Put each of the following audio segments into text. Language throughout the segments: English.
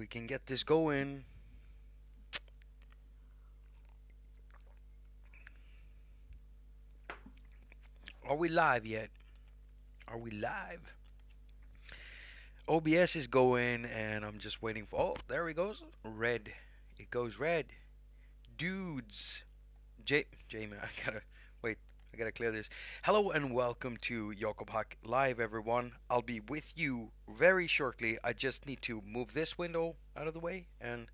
we can get this going. Are we live yet? Are we live? OBS is going, and I'm just waiting for. Oh, there it goes. Red. It goes red. Dudes. Jamie, I gotta wait. I gotta clear this. Hello and welcome to Jakob haQ Live, everyone. I'll be with you very shortly. I just need to move this window out of the way and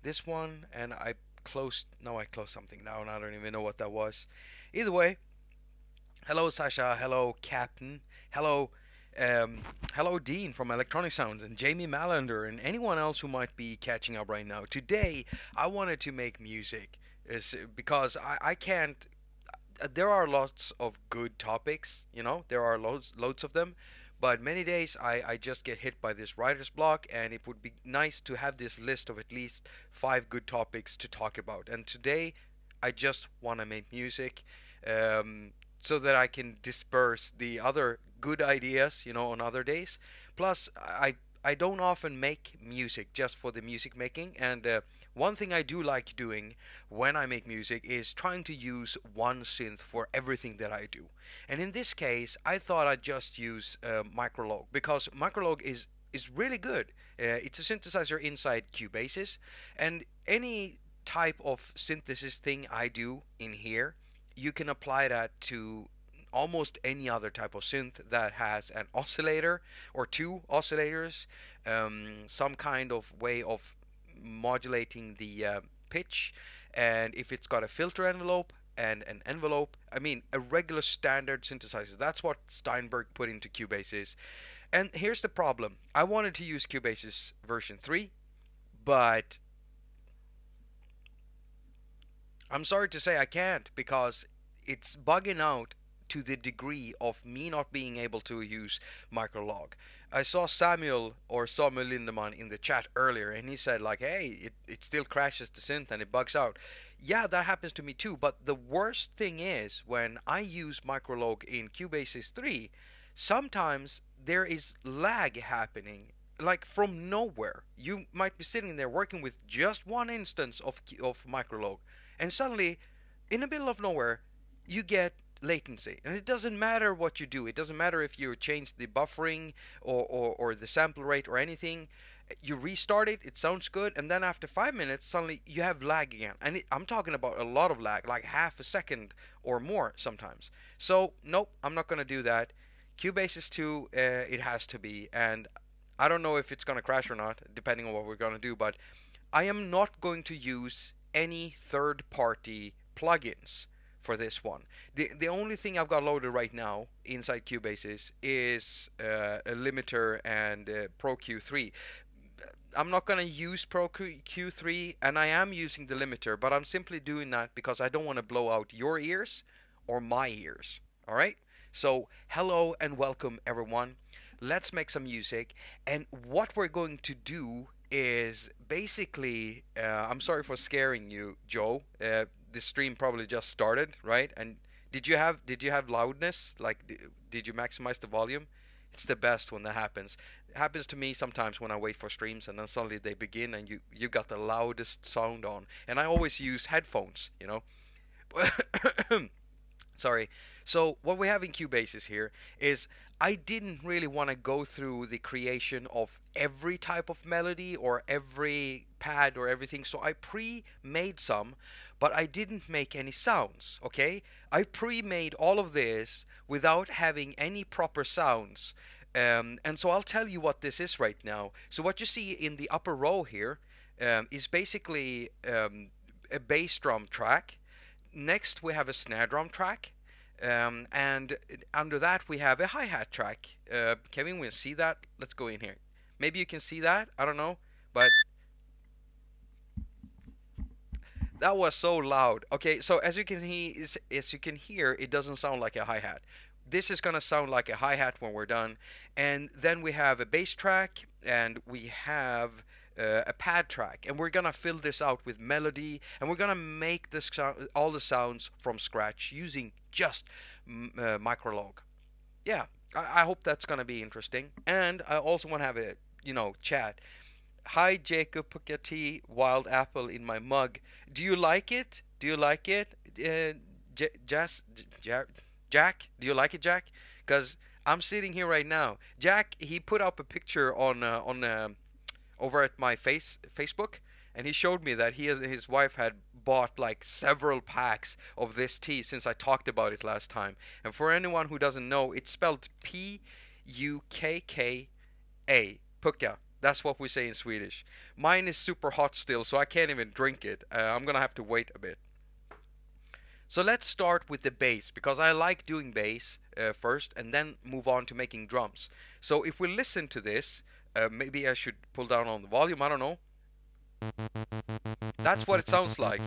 this one, and I closed. No, I closed something now, and I don't even know what that was. Either way, hello Sasha. Hello Captain. Hello. Hello, Dean from Electronic Sounds, and Jamie Malander, and anyone else who might be catching up right now. Today, I wanted to make music is because I can't. There are lots of good topics, there are loads of them, but many days I just get hit by this writer's block, and it would be nice to have this list of at least five good topics to talk about. And today, I just want to make music. So that I can disperse the other good ideas, on other days. Plus, I don't often make music just for the music making, and one thing I do like doing when I make music is trying to use one synth for everything that I do. And in this case, I thought I'd just use Micrologue because Micrologue is really good. It's a synthesizer inside Cubase's, and any type of synthesis thing I do in here, you can apply that to almost any other type of synth that has an oscillator or two oscillators, some kind of way of modulating the pitch, and if it's got a filter envelope and an envelope, I mean a regular standard synthesizer. That's what Steinberg put into Cubase's. And here's the problem: I wanted to use Cubase's version 3, but I'm sorry to say I can't because it's bugging out to the degree of me not being able to use Micrologue. I saw Samuel Lindemann in the chat earlier, and he said like, hey, it still crashes the synth and it bugs out. Yeah, that happens to me too, but the worst thing is when I use Micrologue in Cubase's 3, sometimes there is lag happening like from nowhere. You might be sitting there working with just one instance of Micrologue, and suddenly, in the middle of nowhere, you get latency. And it doesn't matter what you do. It doesn't matter if you change the buffering or the sample rate or anything. You restart it, it sounds good, and then after 5 minutes, suddenly you have lag again. And I'm talking about a lot of lag, like half a second or more sometimes. So, nope, I'm not going to do that. Cubase is 2, it has to be. And I don't know if it's going to crash or not, depending on what we're going to do, but I am not going to use any third-party plugins for this one. The only thing I've got loaded right now inside Cubase is a limiter and Pro Q3. I'm not going to use Pro Q3, and I am using the limiter, but I'm simply doing that because I don't want to blow out your ears or my ears. All right? So, hello and welcome, everyone. Let's make some music, and what we're going to do is basically, I'm sorry for scaring you, Joe. The stream probably just started, right? And did you have loudness? Like, did you maximize the volume? It's the best when that happens. It happens to me sometimes when I wait for streams, and then suddenly they begin, and you got the loudest sound on. And I always use headphones. Sorry. So what we have in Cubase here is I didn't really want to go through the creation of every type of melody or every pad or everything. So I pre-made some, but I didn't make any sounds, okay? I pre-made all of this without having any proper sounds. And so I'll tell you what this is right now. So what you see in the upper row here is basically a bass drum track. Next, we have a snare drum track. And under that, we have a hi-hat track. Kevin, we'll see that. Let's go in here. Maybe you can see that. I don't know. But that was so loud. Okay, so as you can hear, it doesn't sound like a hi-hat. This is gonna sound like a hi-hat when we're done. And then we have a bass track, and we have a pad track, and we're gonna fill this out with melody, and we're gonna make this all the sounds from scratch using just Micrologue. Yeah, I hope that's gonna be interesting. And I also want to have a chat. Hi Jacob, put your tea, wild apple in my mug. Do you like it? Do you like it? Jack, do you like it, Jack? Because I'm sitting here right now. Jack, he put up a picture on over at my Facebook, and he showed me that he and his wife had bought like several packs of this tea since I talked about it last time. And for anyone who doesn't know, it's spelled Pukka. Pukka. That's what we say in Swedish. Mine is super hot still, so I can't even drink it. I'm gonna have to wait a bit. So let's start with the bass, because I like doing bass first and then move on to making drums. So if we listen to this, maybe I should pull down on the volume, I don't know. That's what it sounds like.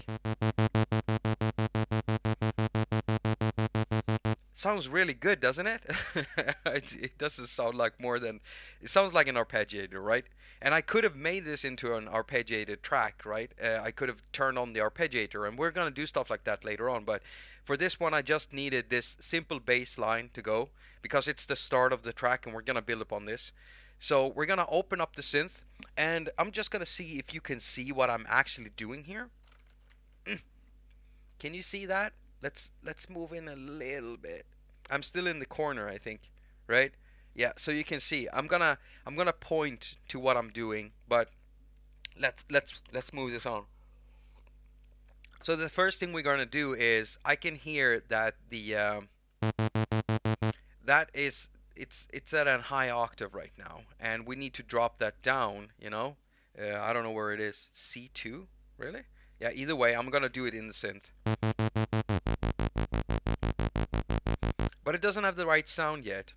Sounds really good, doesn't it? It doesn't sound like more than... It sounds like an arpeggiator, right? And I could have made this into an arpeggiated track, right? I could have turned on the arpeggiator, and we're going to do stuff like that later on. But for this one, I just needed this simple bass line to go, because it's the start of the track, and we're going to build upon this. So we're going to open up the synth, and I'm just going to see if you can see what I'm actually doing here. Can you see that? Let's move in a little bit. I'm still in the corner, I think, right? Yeah, so you can see. I'm gonna point to what I'm doing, but let's move this on. So the first thing we're gonna do is I can hear that the that is it's at a high octave right now, and we need to drop that down. You know, I don't know where it is. C2, really? Yeah. Either way, I'm gonna do it in the synth. But it doesn't have the right sound yet.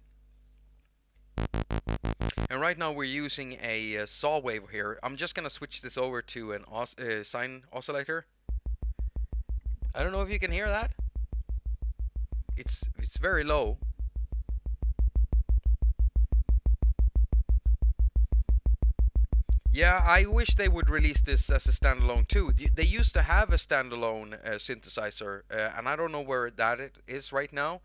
And right now we're using a saw wave here. I'm just gonna switch this over to an sine oscillator. I don't know if you can hear that. It's very low. Yeah, I wish they would release this as a standalone too. They used to have a standalone synthesizer, and I don't know where that is right now.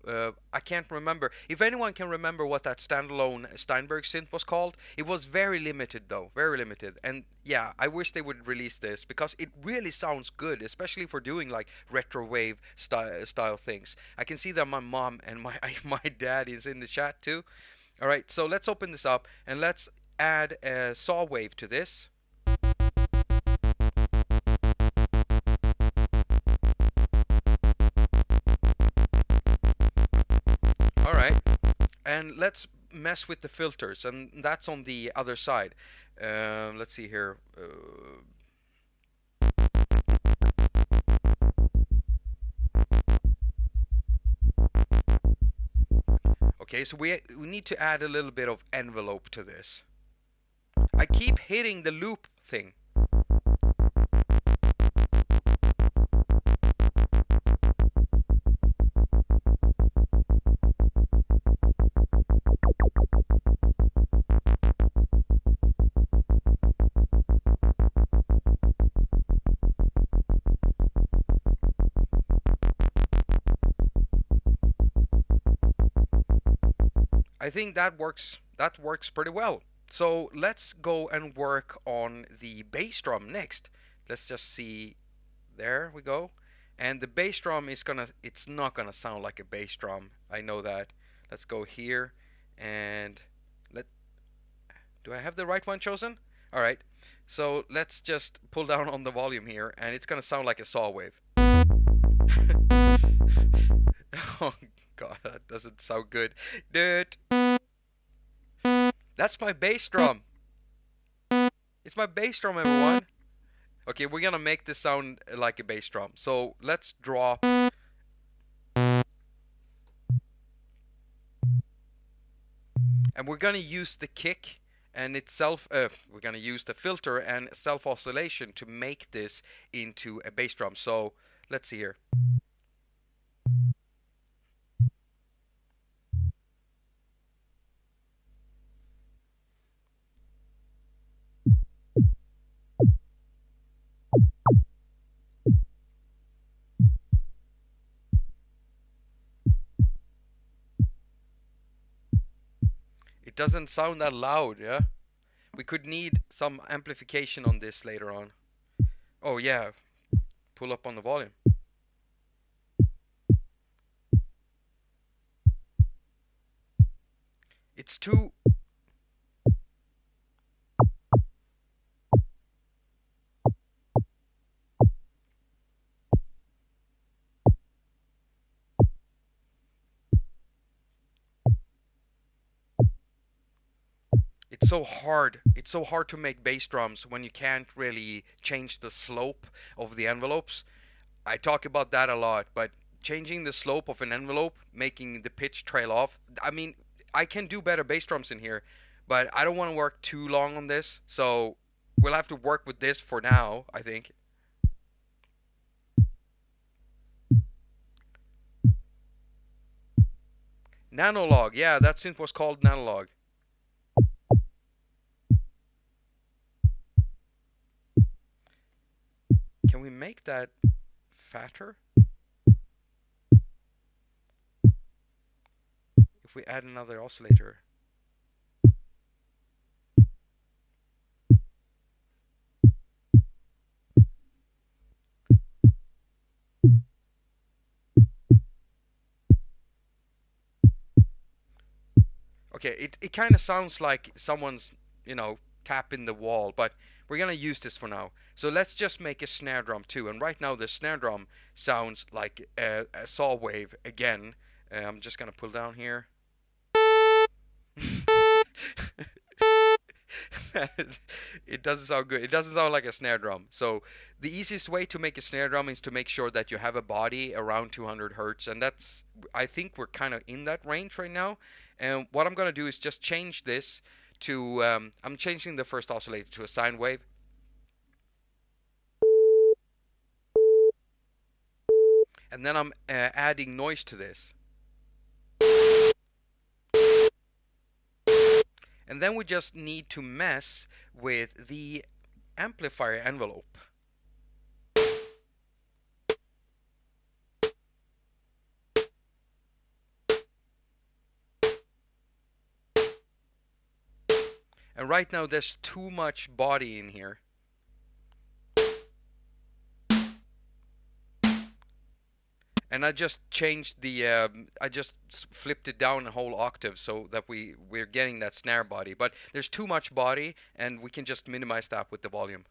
I can't remember. If anyone can remember what that standalone Steinberg synth was called, it was very limited though, very limited. And yeah, I wish they would release this, because it really sounds good, especially for doing like retrowave style things. I can see that my mom and my my dad is in the chat too. All right, so let's open this up and let's add a saw wave to this. Alright, and let's mess with the filters, and that's on the other side. Let's see here. Okay, so we need to add a little bit of envelope to this. I keep hitting the loop thing. I think that works pretty well. So let's go and work on the bass drum next. Let's just see. There we go. And the bass drum is it's not gonna sound like a bass drum. I know that. Let's go here and do I have the right one chosen? All right. So let's just pull down on the volume here, and it's gonna sound like a saw wave. Oh God, that doesn't sound good. Dude. That's my bass drum. It's my bass drum, everyone. Okay, we're gonna make this sound like a bass drum. So let's drop. And we're gonna use the kick and itself. We're gonna use the filter and self oscillation to make this into a bass drum. So let's see here. It doesn't sound that loud, yeah? We could need some amplification on this later on. Oh yeah, pull up on the volume. It's too... It's so hard. It's so hard to make bass drums when you can't really change the slope of the envelopes. I talk about that a lot, but changing the slope of an envelope, making the pitch trail off. I mean, I can do better bass drums in here, but I don't want to work too long on this, so we'll have to work with this for now, I think. Nanologue, yeah, that synth was called Nanologue. Can we make that fatter? If we add another oscillator. Okay, it kind of sounds like someone's, tapping the wall, but we're gonna use this for now. So let's just make a snare drum too. And right now the snare drum sounds like a saw wave again. I'm just gonna pull down here. It doesn't sound good. It doesn't sound like a snare drum. So the easiest way to make a snare drum is to make sure that you have a body around 200 hertz, and I think we're kind of in that range right now. And what I'm gonna do is just change this to I'm changing the first oscillator to a sine wave. And then I'm adding noise to this. And then we just need to mess with the amplifier envelope. And right now there's too much body in here. And I just changed the, I just flipped it down a whole octave so that we're getting that snare body. But there's too much body, and we can just minimize that with the volume.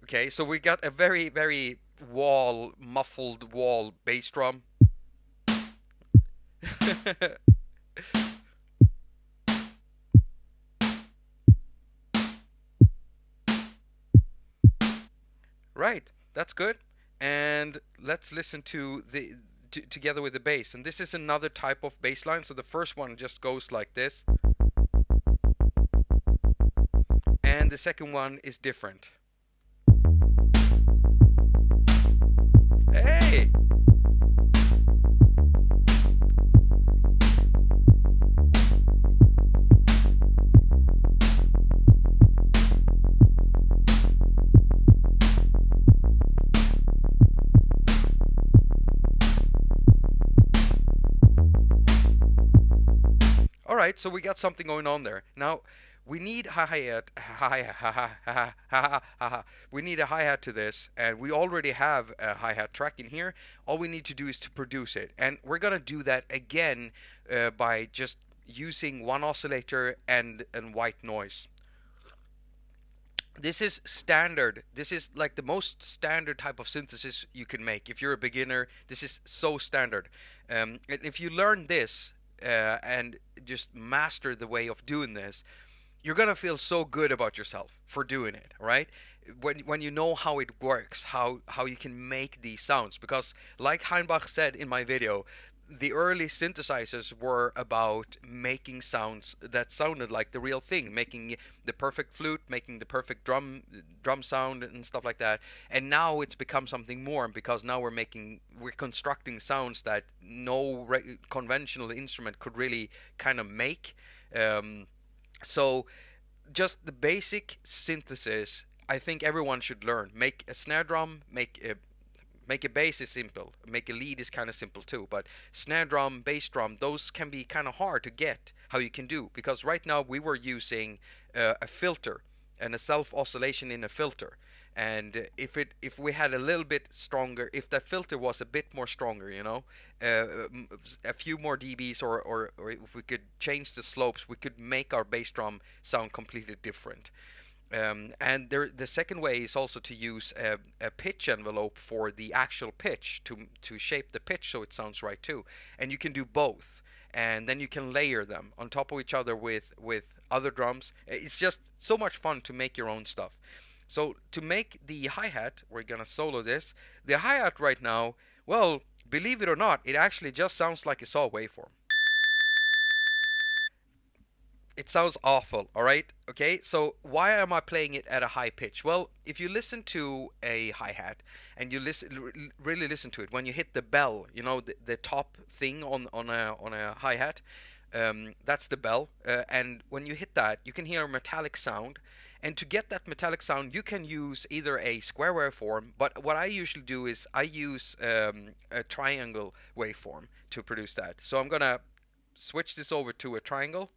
Okay, so we got a very, very muffled wall bass drum. Right, that's good. And let's listen to the together with the bass. And this is another type of bass line. So the first one just goes like this. And the second one is different. Hey! Alright, so we got something going on there. Now, we need hi-hat, we need a hi-hat to this, and we already have a hi-hat track in here. All we need to do is to produce it, and we're gonna do that again by just using one oscillator and white noise. This is standard. This is like the most standard type of synthesis you can make. If you're a beginner, this is so standard. If you learn this and just master the way of doing this, you're gonna feel so good about yourself for doing it, right? When you know how it works, how you can make these sounds. Because like Heinbach said in my video, the early synthesizers were about making sounds that sounded like the real thing, making the perfect flute, making the perfect drum sound and stuff like that. And now it's become something more, because now we're constructing sounds that no conventional instrument could really kind of make. So just the basic synthesis, I think everyone should learn. Make a snare drum, make Make a bass is simple. Make a lead is kind of simple too. But snare drum, bass drum, those can be kind of hard to get how you can do, because right now we were using a filter and a self oscillation in a filter. And if we had a little bit stronger, if that filter was a bit more stronger, you know, a few more dBs, or if we could change the slopes, we could make our bass drum sound completely different. And the second way is also to use a pitch envelope for the actual pitch to shape the pitch so it sounds right too. And you can do both, and then you can layer them on top of each other with other drums. It's just so much fun to make your own stuff. So to make the hi-hat, we're gonna solo this. The hi-hat right now, well, believe it or not, it actually just sounds like a saw waveform. It sounds awful, alright? Okay, so why am I playing it at a high pitch? Well, if you listen to a hi-hat and you really listen to it, when you hit the bell, you know, the top thing on a hi-hat, that's the bell, and when you hit that, you can hear a metallic sound. And to get that metallic sound, you can use either a square waveform, but what I usually do is I use a triangle waveform to produce that. So I'm gonna switch this over to a triangle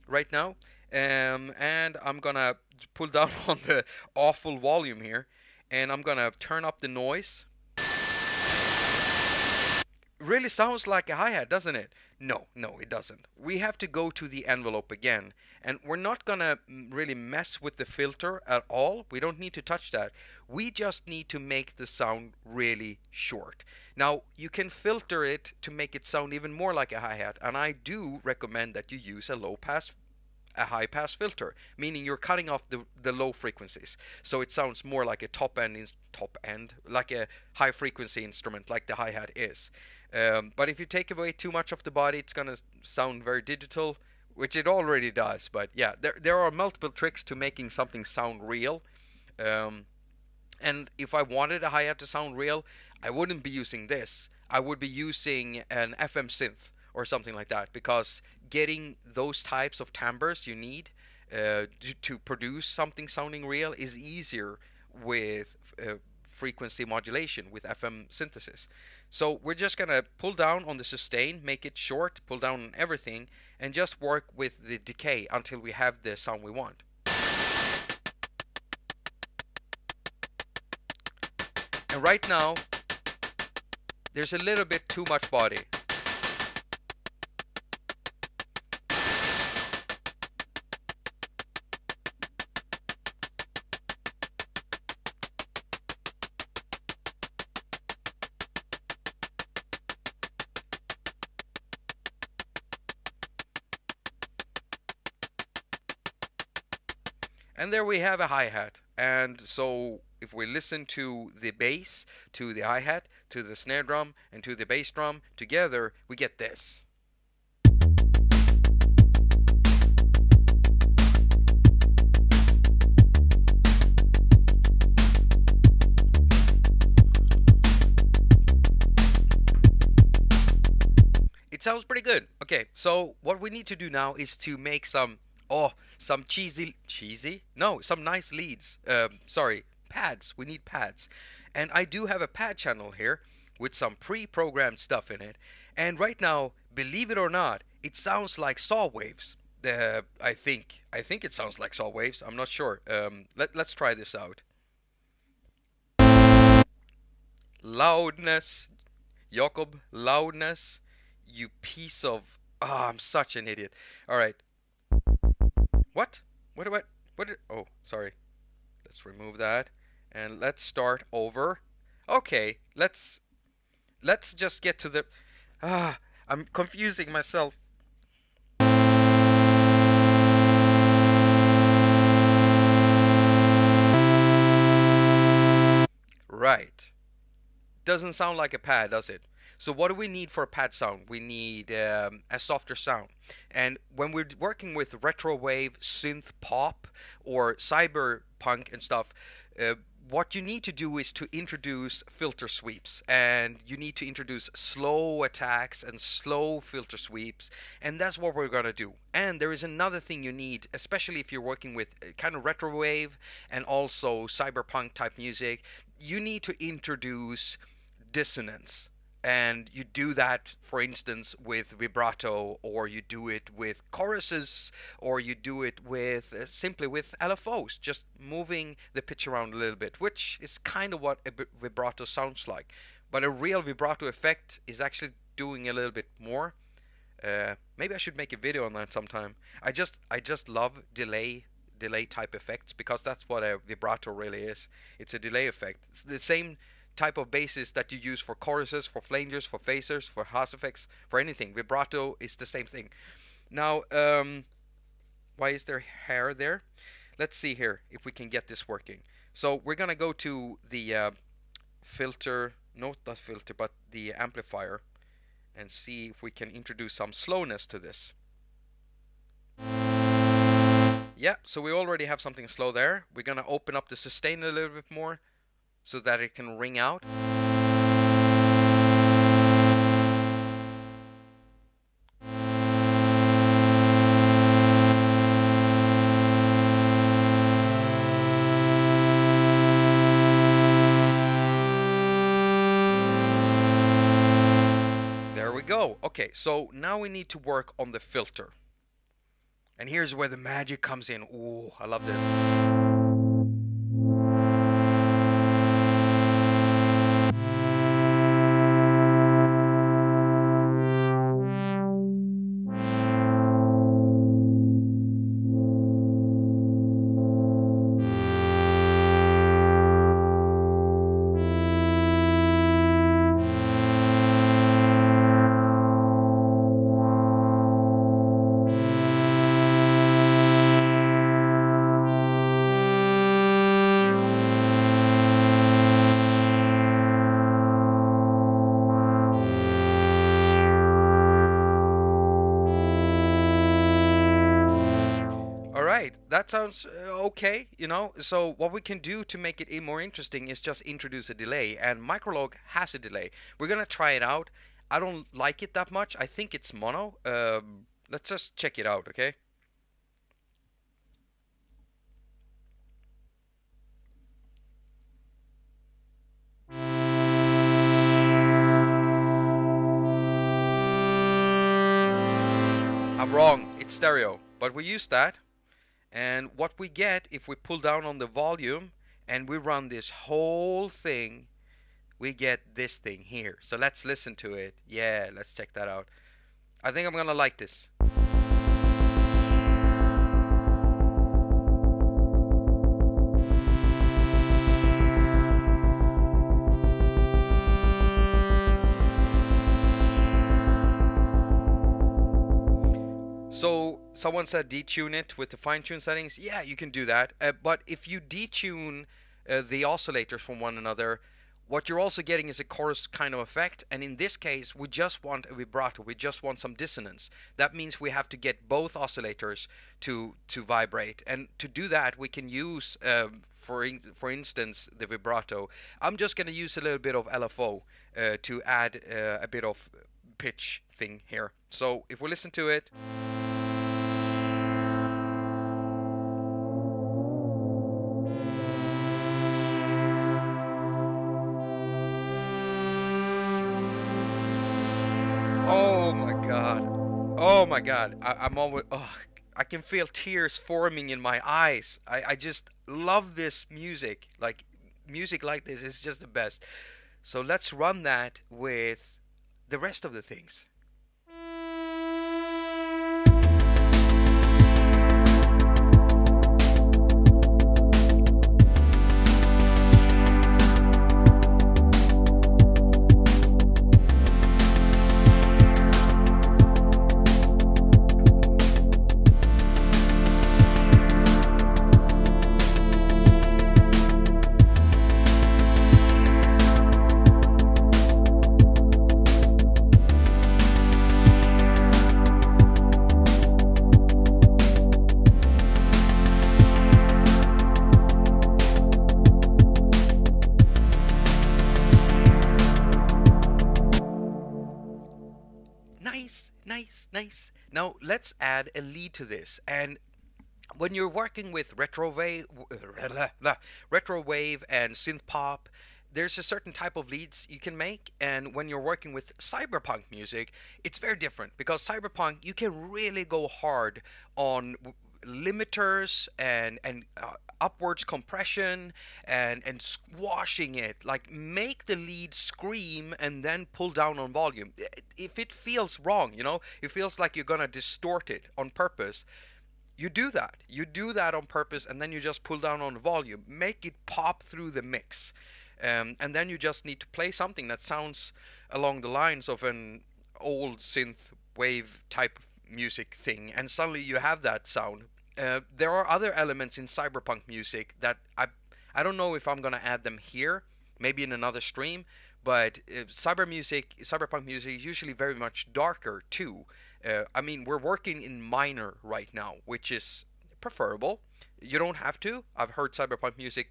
right now, and I'm gonna pull down on the awful volume here, and I'm gonna turn up the noise. Really sounds like a hi-hat, doesn't it? No, it doesn't. We have to go to the envelope again, and we're not gonna really mess with the filter at all. We don't need to touch that. We just need to make the sound really short. Now, you can filter it to make it sound even more like a hi-hat, and I do recommend that you use a high-pass filter, meaning you're cutting off the low frequencies, so it sounds more like a top end, like a high-frequency instrument, like the hi-hat is. But if you take away too much of the body, it's gonna sound very digital, which it already does. But yeah, there are multiple tricks to making something sound real. And if I wanted a hi-hat to sound real, I wouldn't be using this. I would be using an FM synth or something like that, because getting those types of timbres you need to produce something sounding real is easier with frequency modulation, with FM synthesis. So we're just gonna pull down on the sustain, make it short, pull down on everything, and just work with the decay until we have the sound we want. And right now, there's a little bit too much body. And there we have a hi-hat. And so if we listen to the bass, to the hi-hat, to the snare drum, and to the bass drum together, we get this. It sounds pretty good. Okay, so what we need to do now is to make some some nice leads. Pads. We need pads. And I do have a pad channel here with some pre-programmed stuff in it. And right now, believe it or not, it sounds like saw waves. I think it sounds like saw waves. I'm not sure. Let's try this out. Loudness. Jakob, loudness. You piece of... I'm such an idiot. Alright. What? Oh, sorry. Let's remove that. And let's start over. Okay, let's just get to the... I'm confusing myself. Right. Doesn't sound like a pad, does it? So what do we need for a pad sound? We need a softer sound. And when we're working with retrowave, synth pop, or cyberpunk and stuff, what you need to do is to introduce filter sweeps, and you need to introduce slow attacks and slow filter sweeps, and that's what we're gonna do. And there is another thing you need, especially if you're working with kind of retrowave and also cyberpunk type music. you need to introduce dissonance. And you do that, for instance, with vibrato, or you do it with choruses, or you do it with simply with LFOs, just moving the pitch around a little bit, which is kind of what a vibrato sounds like. But a real vibrato effect is actually doing a little bit more. Maybe I should make a video on that sometime. I just love delay type effects, because that's what a vibrato really is. It's a delay effect. It's the same type of basis that you use for choruses, for flangers, for phasers, for house effects, for anything. Vibrato is the same thing. Now, why is there hair there? Let's see here if we can get this working. So we're gonna go to the filter, not that filter, but the amplifier, and see if we can introduce some slowness to this. Yeah, so we already have something slow there. We're gonna open up the sustain a little bit more, so that it can ring out. There we go. Okay, so now we need to work on the filter. And here's where the magic comes in. Ooh, I love this. That sounds okay, you know. So what we can do to make it more interesting is just introduce a delay, and Micrologue has a delay. We're gonna try it out. I don't like it that much. I think it's mono. Let's just check it out, okay? I'm wrong, it's stereo, but we use that. And what we get if we pull down on the volume and we run this whole thing, we get this thing here. So let's listen to it. Yeah, let's check that out. I think I'm gonna like this. So someone said detune it with the fine-tune settings. Yeah, you can do that. But if you detune the oscillators from one another, what you're also getting is a chorus kind of effect. And in this case, we just want a vibrato. We just want some dissonance. That means we have to get both oscillators to vibrate. And to do that, we can use, for instance, the vibrato. I'm just going to use a little bit of LFO to add a bit of pitch thing here. So if we listen to it. Oh my God. Oh my God. I'm always, oh, I can feel tears forming in my eyes. I just love this music. Like, music like this is just the best. So let's run that with the rest of the things. Nice. Now let's add a lead to this, and when you're working with retrowave and synth pop, there's a certain type of leads you can make, and when you're working with cyberpunk music, it's very different because cyberpunk you can really go hard on limiters and upwards compression and squashing it, like make the lead scream and then pull down on volume. If it feels wrong, it feels like you're gonna distort it on purpose. You do that. You do that on purpose, and then you just pull down on the volume. Make it pop through the mix. And then you just need to play something that sounds along the lines of an old synth wave type music thing, and suddenly you have that sound. There are other elements in cyberpunk music that I don't know if I'm gonna add them here, maybe in another stream, but cyberpunk music is usually very much darker too. I mean, we're working in minor right now, which is preferable. You don't have to. I've heard cyberpunk music,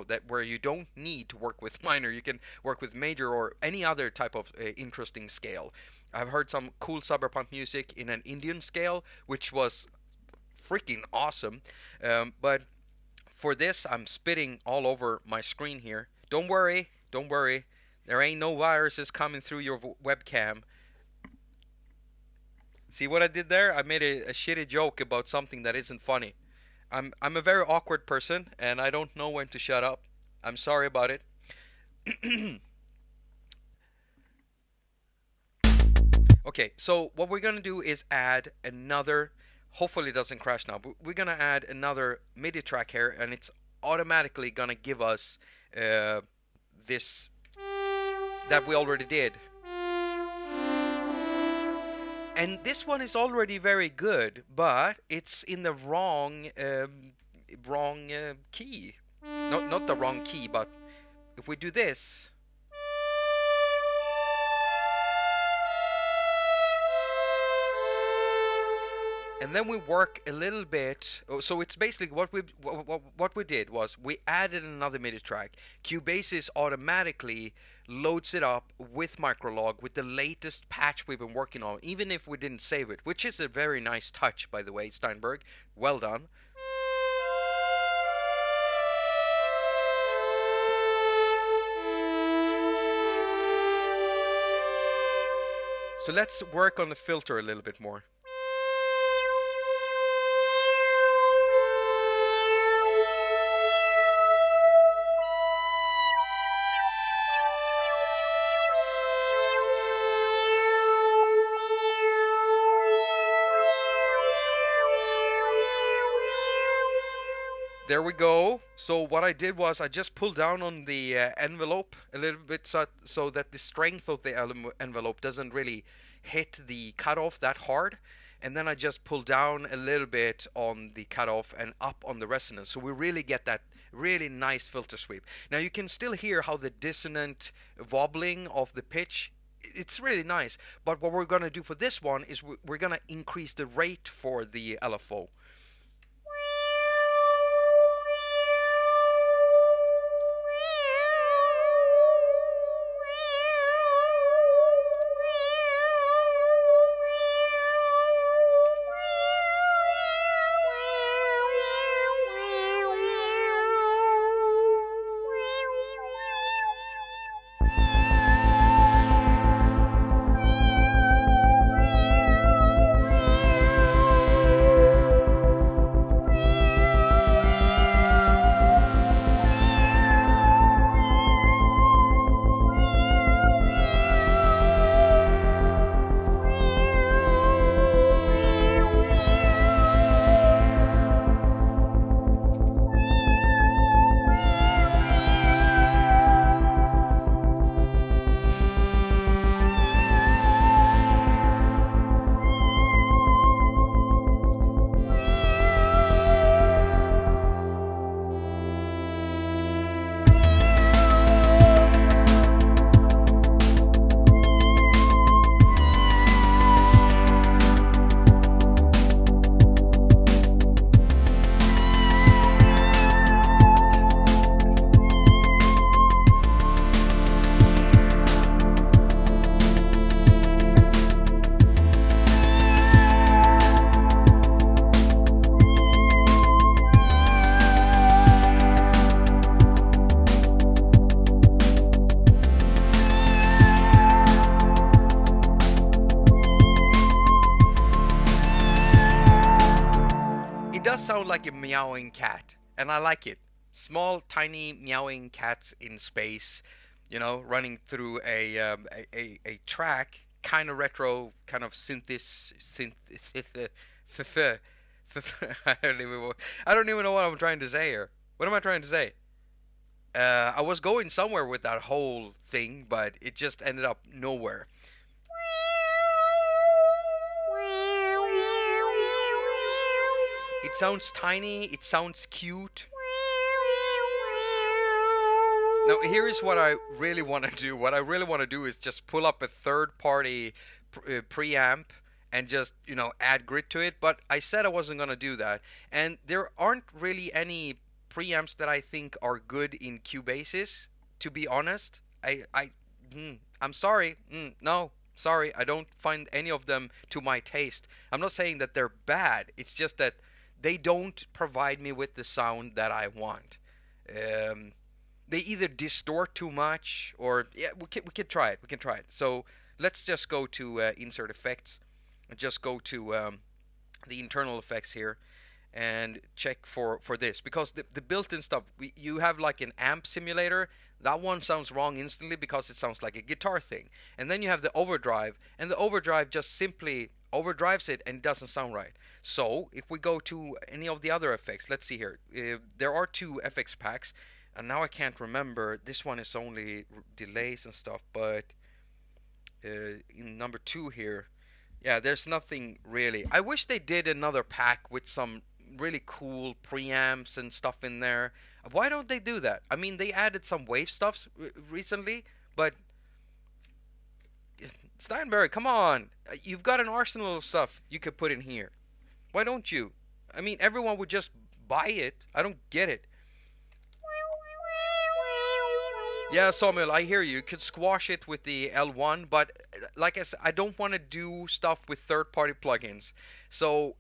that where you don't need to work with minor. You can work with major or any other type of interesting scale. I've heard some cool cyberpunk music in an Indian scale, which was freaking awesome. But for this, I'm spitting all over my screen here. Don't worry. There ain't no viruses coming through your webcam. See what I did there? I made a shitty joke about something that isn't funny. I'm a very awkward person, and I don't know when to shut up. I'm sorry about it. Okay, so what we're gonna do is add another. Hopefully it doesn't crash now, but we're gonna add another MIDI track here, and it's automatically gonna give us this that we already did. And this one is already very good, but it's in the wrong key. Not the wrong key, but if we do this, and then we work a little bit. So it's basically what we did was we added another MIDI track. Cubase automatically loads it up with Micrologue with the latest patch we've been working on, even if we didn't save it, which is a very nice touch, by the way, Steinberg. Well done. So let's work on the filter a little bit more. There we go. So what I did was I just pulled down on the envelope a little bit so that the strength of the envelope doesn't really hit the cutoff that hard. And then I just pulled down a little bit on the cutoff and up on the resonance. So we really get that really nice filter sweep. Now you can still hear how the dissonant wobbling of the pitch, it's really nice. But what we're going to do for this one is we're going to increase the rate for the LFO. sound like a meowing cat, and I like it. Small, tiny meowing cats in space, you know, running through a track, kind of retro, kind of I don't even know what I'm trying to say here. What am I trying to say? I was going somewhere with that whole thing, but it just ended up nowhere. It sounds tiny, it sounds cute. Now, here is what I really want to do. What I really want to do is just pull up a third-party preamp and just, you know, add grid to it. But I said I wasn't going to do that. And there aren't really any preamps that I think are good in Cubasis, to be honest. I'm sorry. No, sorry. I don't find any of them to my taste. I'm not saying that they're bad. It's just that they don't provide me with the sound that I want. They either distort too much, or yeah, we can try it. We can try it. So let's just go to insert effects, and just go to the internal effects here, and check for this, because the built-in stuff, you have like an amp simulator. That one sounds wrong instantly because it sounds like a guitar thing. And then you have the overdrive, and the overdrive just simply overdrives it and it doesn't sound right. So if we go to any of the other effects, let's see here. There are two FX packs, and now I can't remember. This one is only delays and stuff, but in number 2 here, yeah, there's nothing really. I wish they did another pack with some really cool preamps and stuff in there. Why don't they do that? I mean, they added some wave stuff recently, but Steinberg, come on. You've got an arsenal of stuff you could put in here. Why don't you? I mean, everyone would just buy it. I don't get it. Yeah, Samuel, I hear you. You could squash it with the L1, but like I said, I don't want to do stuff with third-party plugins. So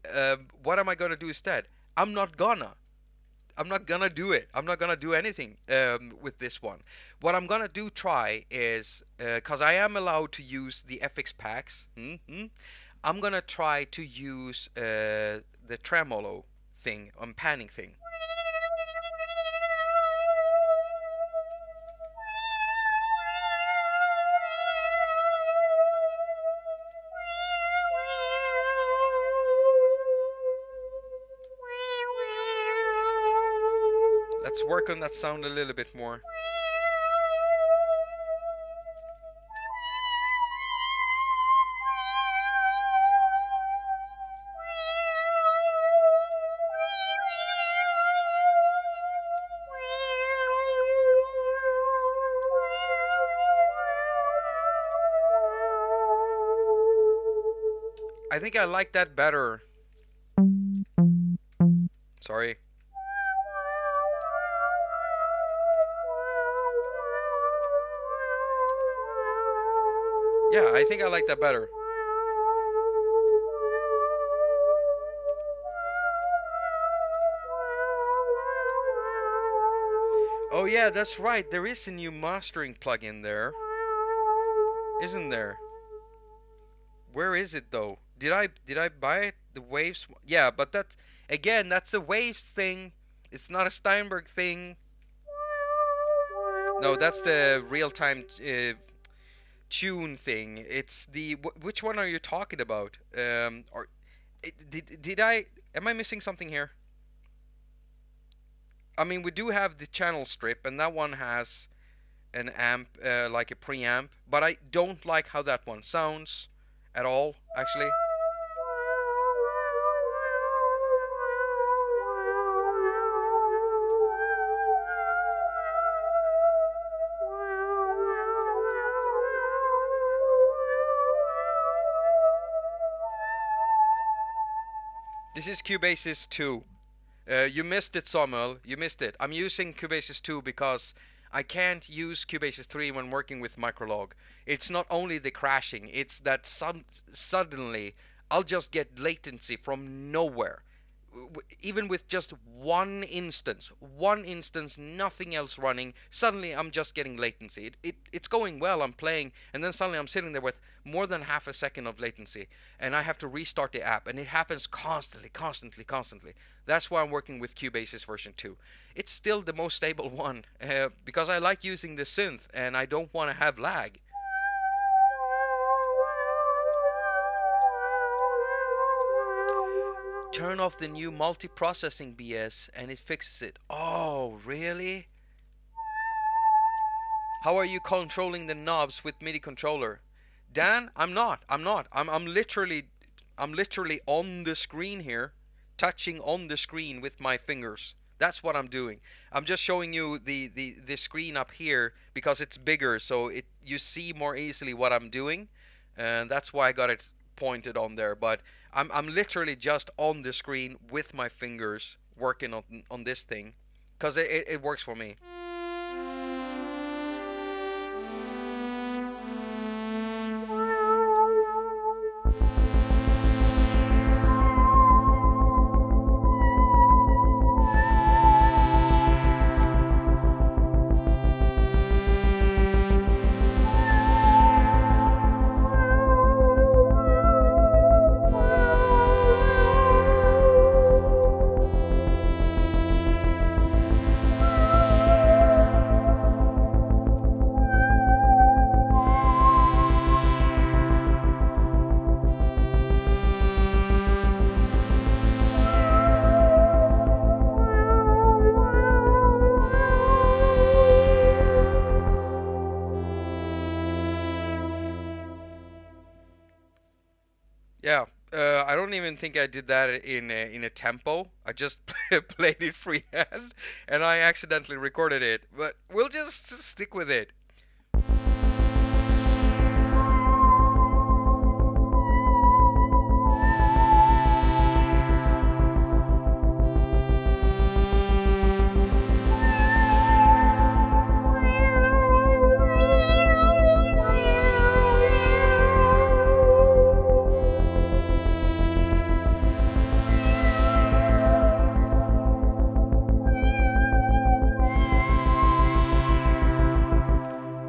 what am I going to do instead? I'm not gonna do it. I'm not gonna do anything with this one. What I'm gonna try is, because I am allowed to use the FX packs, I'm gonna try to use the tremolo thing, panning thing. Let's work on that sound a little bit more. I think I like that better. Sorry. Yeah, I think I like that better. Oh yeah, that's right. There is a new mastering plugin there. Isn't there? Where is it though? Did I buy it? The waves? Yeah, but that's again, that's a waves thing. It's not a Steinberg thing. No, that's the real-time tune thing. It's the which one are you talking about? Or did I am I missing something here? I mean, we do have the channel strip, and that one has an amp, like a preamp, but I don't like how that one sounds at all, actually. This is Cubasis 2. You missed it, Samuel. You missed it. I'm using Cubasis 2 because I can't use Cubasis 3 when working with Micrologue. It's not only the crashing, it's that suddenly I'll just get latency from nowhere. even with just one instance, nothing else running, suddenly I'm just getting latency. It's going well, I'm playing, and then suddenly I'm sitting there with more than half a second of latency, and I have to restart the app, and it happens constantly. That's why I'm working with Cubase's version 2. It's still the most stable one, because I like using the synth, and I don't want to have lag. Turn off the new multiprocessing BS and it fixes it. Oh, really? How are you controlling the knobs with MIDI controller? Dan, I'm not. I'm literally on the screen here, touching on the screen with my fingers. That's what I'm doing. I'm just showing you the screen up here because it's bigger, so you see more easily what I'm doing, and that's why I got it pointed on there. But I'm literally just on the screen with my fingers working on this thing because it works for me. Yeah, I don't even think I did that in a tempo. I just played it freehand, and I accidentally recorded it. But we'll just stick with it.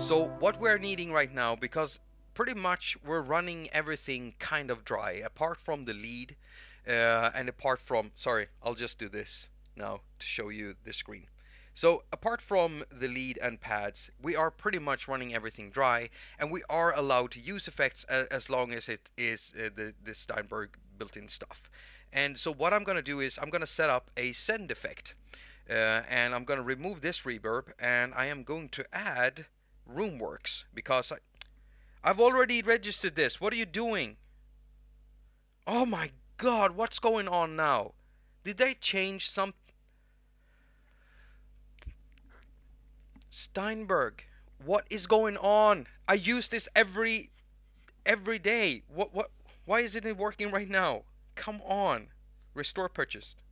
So what we're needing right now, because pretty much we're running everything kind of dry, apart from the lead, and apart from, sorry, I'll just do this now to show you the screen. So apart from the lead and pads, we are pretty much running everything dry, and we are allowed to use effects as long as it is the Steinberg built-in stuff. And so what I'm going to do is I'm going to set up a send effect, and I'm going to remove this reverb, and I am going to add Roomworks, because I've already registered this. What are you doing? Oh my god, what's going on now? Did they change some... Steinberg, what is going on? I use this every day. What why isn't it working right now? Come on. Restore purchased.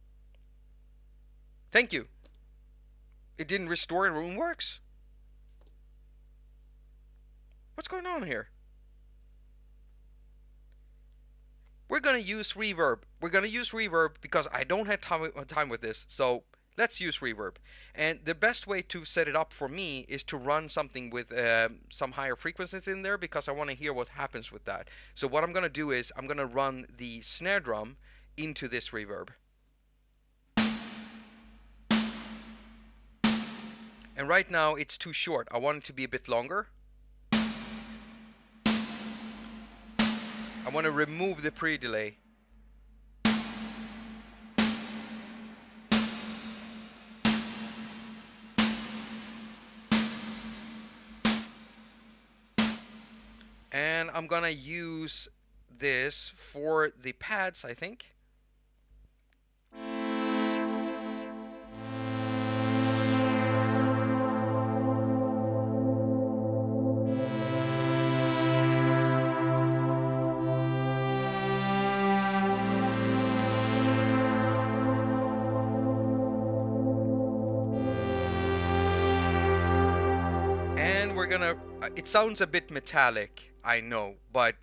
Thank you. It didn't restore Roomworks? What's going on here? We're gonna use reverb. We're gonna use reverb because I don't have time with this. So let's use reverb. And the best way to set it up for me is to run something with some higher frequencies in there, because I want to hear what happens with that. So what I'm gonna do is I'm gonna run the snare drum into this reverb. And right now it's too short. I want it to be a bit longer. I want to remove the pre-delay. And I'm gonna use this for the pads, I think. It sounds a bit metallic. I know, but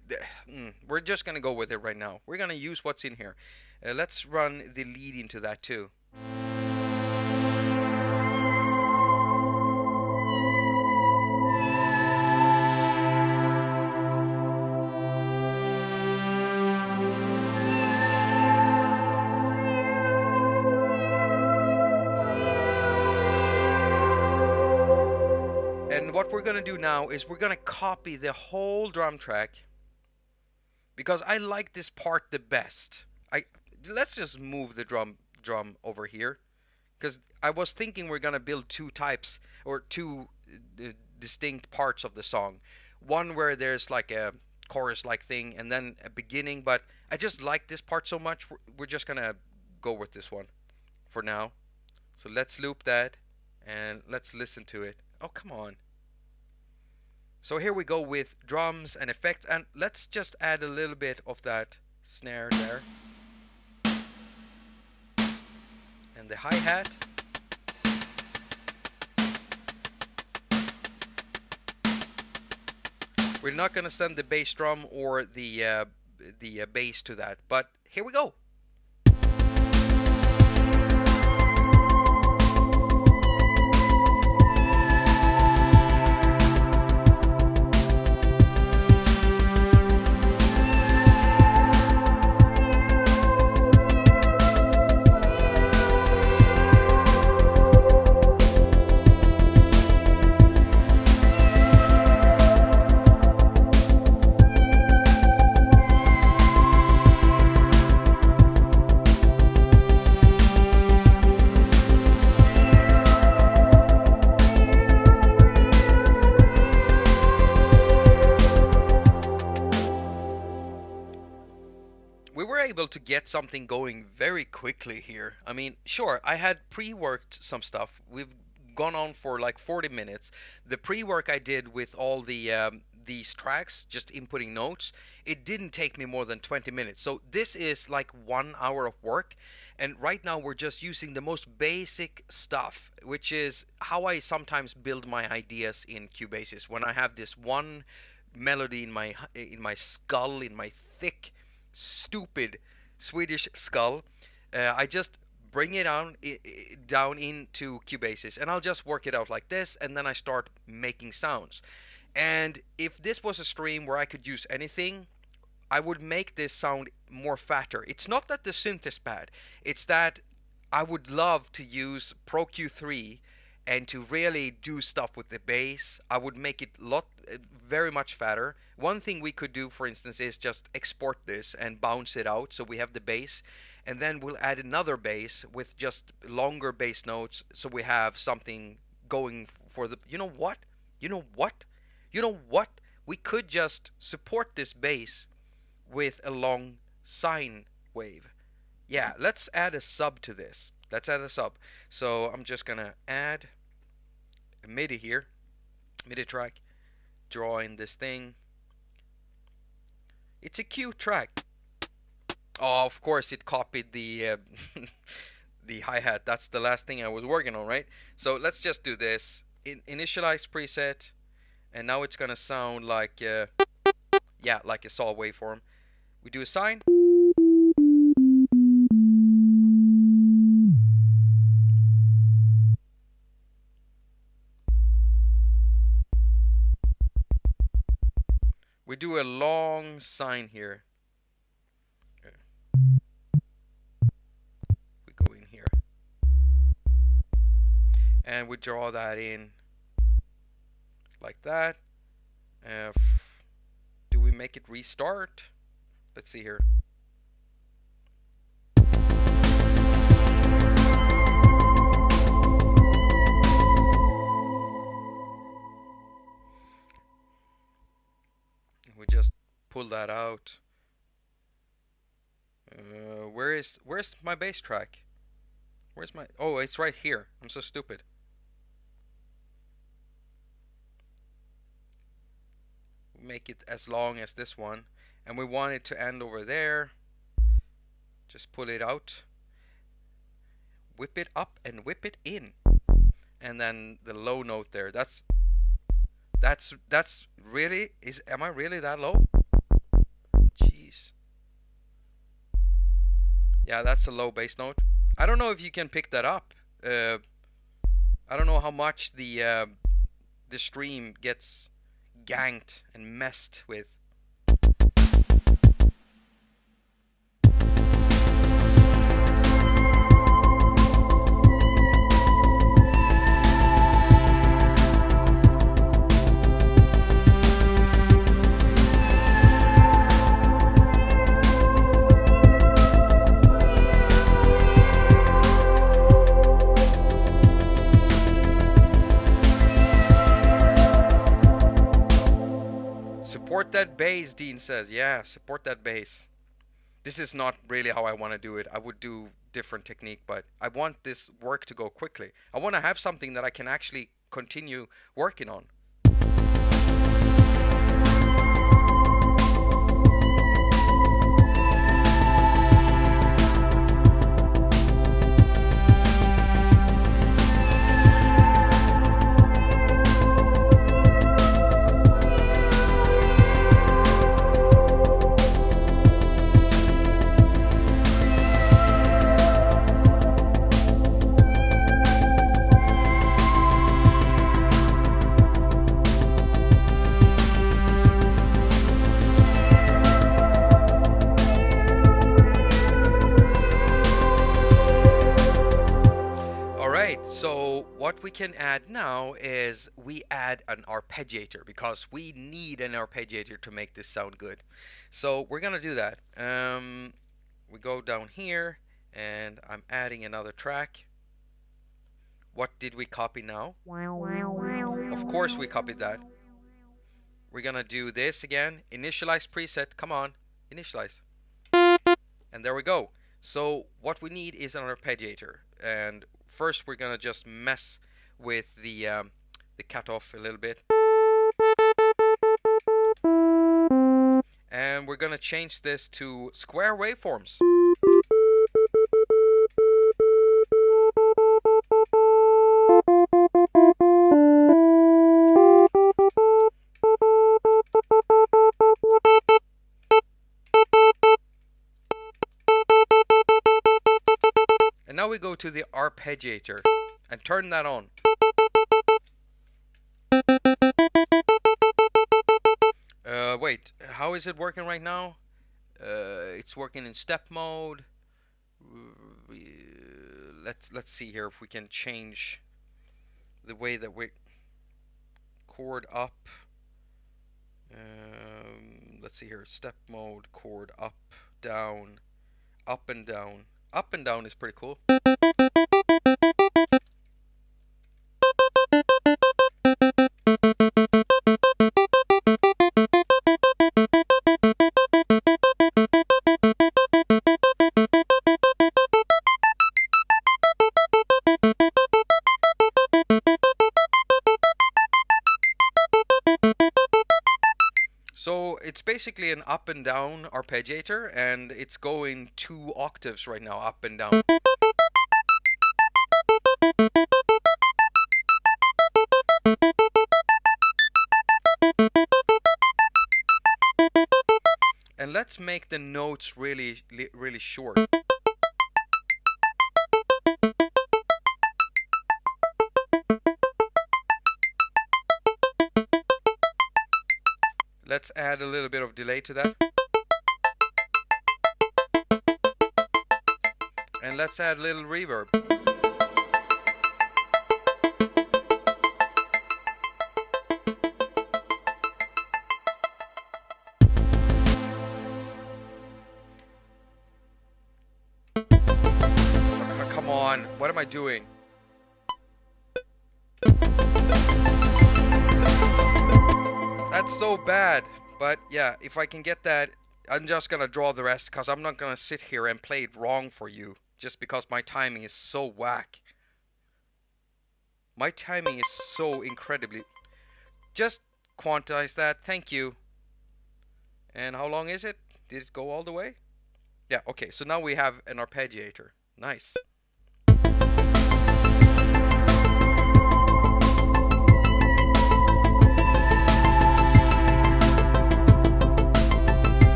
we're just gonna go with it right now. We're gonna use what's in here. Let's run the lead into that too. And what we're gonna do now is we're gonna copy the whole drum track because I like this part the best. Let's just move the drum over here because I was thinking we're gonna build two types or two distinct parts of the song. One where there's like a chorus like thing and then a beginning, but I just like this part so much we're just gonna go with this one for now. So let's loop that and let's listen to it. Oh, come on. So here we go with drums and effects, and let's just add a little bit of that snare there. And the hi-hat. We're not going to send the bass drum or the bass to that, but here we go. Able to get something going very quickly here. I mean, sure, I had pre-worked some stuff. We've gone on for like 40 minutes. The pre-work I did with all the these tracks, just inputting notes, it didn't take me more than 20 minutes. So this is like 1 hour of work. And right now we're just using the most basic stuff, which is how I sometimes build my ideas in Cubasis. When I have this one melody in my skull, in my thick stupid Swedish skull, I just bring it down into Cubasis and I'll just work it out like this, and then I start making sounds. And if this was a stream where I could use anything, I would make this sound more fatter. It's not that the synth is bad, it's that I would love to use Pro Q3 and to really do stuff with the bass. I would make it very much fatter. One thing we could do, for instance, is just export this and bounce it out so we have the bass, and then we'll add another bass with just longer bass notes so we have something going for the... You know what? We could just support this bass with a long sine wave. Yeah, let's add a sub to this. Let's add a sub. So I'm just gonna add a midi here, midi track, draw in this thing. It's a cute track. Oh, of course it copied the the hi-hat. That's the last thing I was working on, right? So let's just do this. Initialize preset, and now it's gonna sound like yeah, like a saw waveform. We do a sine. We do a long sine here. Okay. We go in here. And we draw that in like that. Do we make it restart? Let's see here. We just pull that out. Where's my bass track? Where's my... Oh, it's right here. I'm so stupid. We make it as long as this one, and we want it to end over there. Just pull it out. Whip it up and whip it in. And then the low note there. That's That's really am I really that low? Jeez. Yeah, that's a low bass note. I don't know if you can pick that up. I don't know how much the stream gets ganked and messed with. Support that bass, Dean says. Yeah, support that bass. This is not really how I want to do it. I would do different technique, but I want this work to go quickly. I want to have something that I can actually continue working on. So what we can add now is we add an arpeggiator, because we need an arpeggiator to make this sound good. So we're gonna do that. We go down here and I'm adding another track. What did we copy now? Of course we copied that. We're gonna do this again. Initialize preset. Come on, initialize. And there we go. So what we need is an arpeggiator, and first we're gonna just mess with the cutoff a little bit, and we're gonna change this to square waveforms. And now we go to the arpeggiator and turn that on. Wait, how is it working right now? It's working in step mode. Let's see here if we can change the way that we chord up. Let's see here, step mode, chord up, down, up and down. Up and down is pretty cool. So it's basically an up and down arpeggiator, and it's going 2 octaves right now, up and down. And let's make the notes really short. Let's add a little bit of delay to that. And let's add a little reverb. Oh, come on, what am I doing? That's so bad, but yeah, if I can get that, I'm just gonna draw the rest, because I'm not gonna sit here and play it wrong for you just because my timing is so whack. My timing is so incredibly... Just quantize that, thank you. And how long is it? Did it go all the way? Yeah, okay, so now we have an arpeggiator. Nice.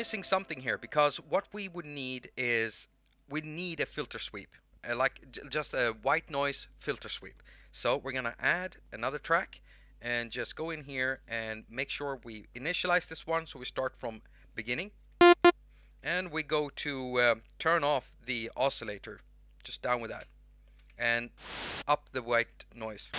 missing something here, because what we would need is we need a filter sweep, like just a white noise filter sweep. So we're gonna add another track and just go in here and make sure we initialize this one, so we start from beginning, and we go to turn off the oscillator, just down with that, and up the white noise.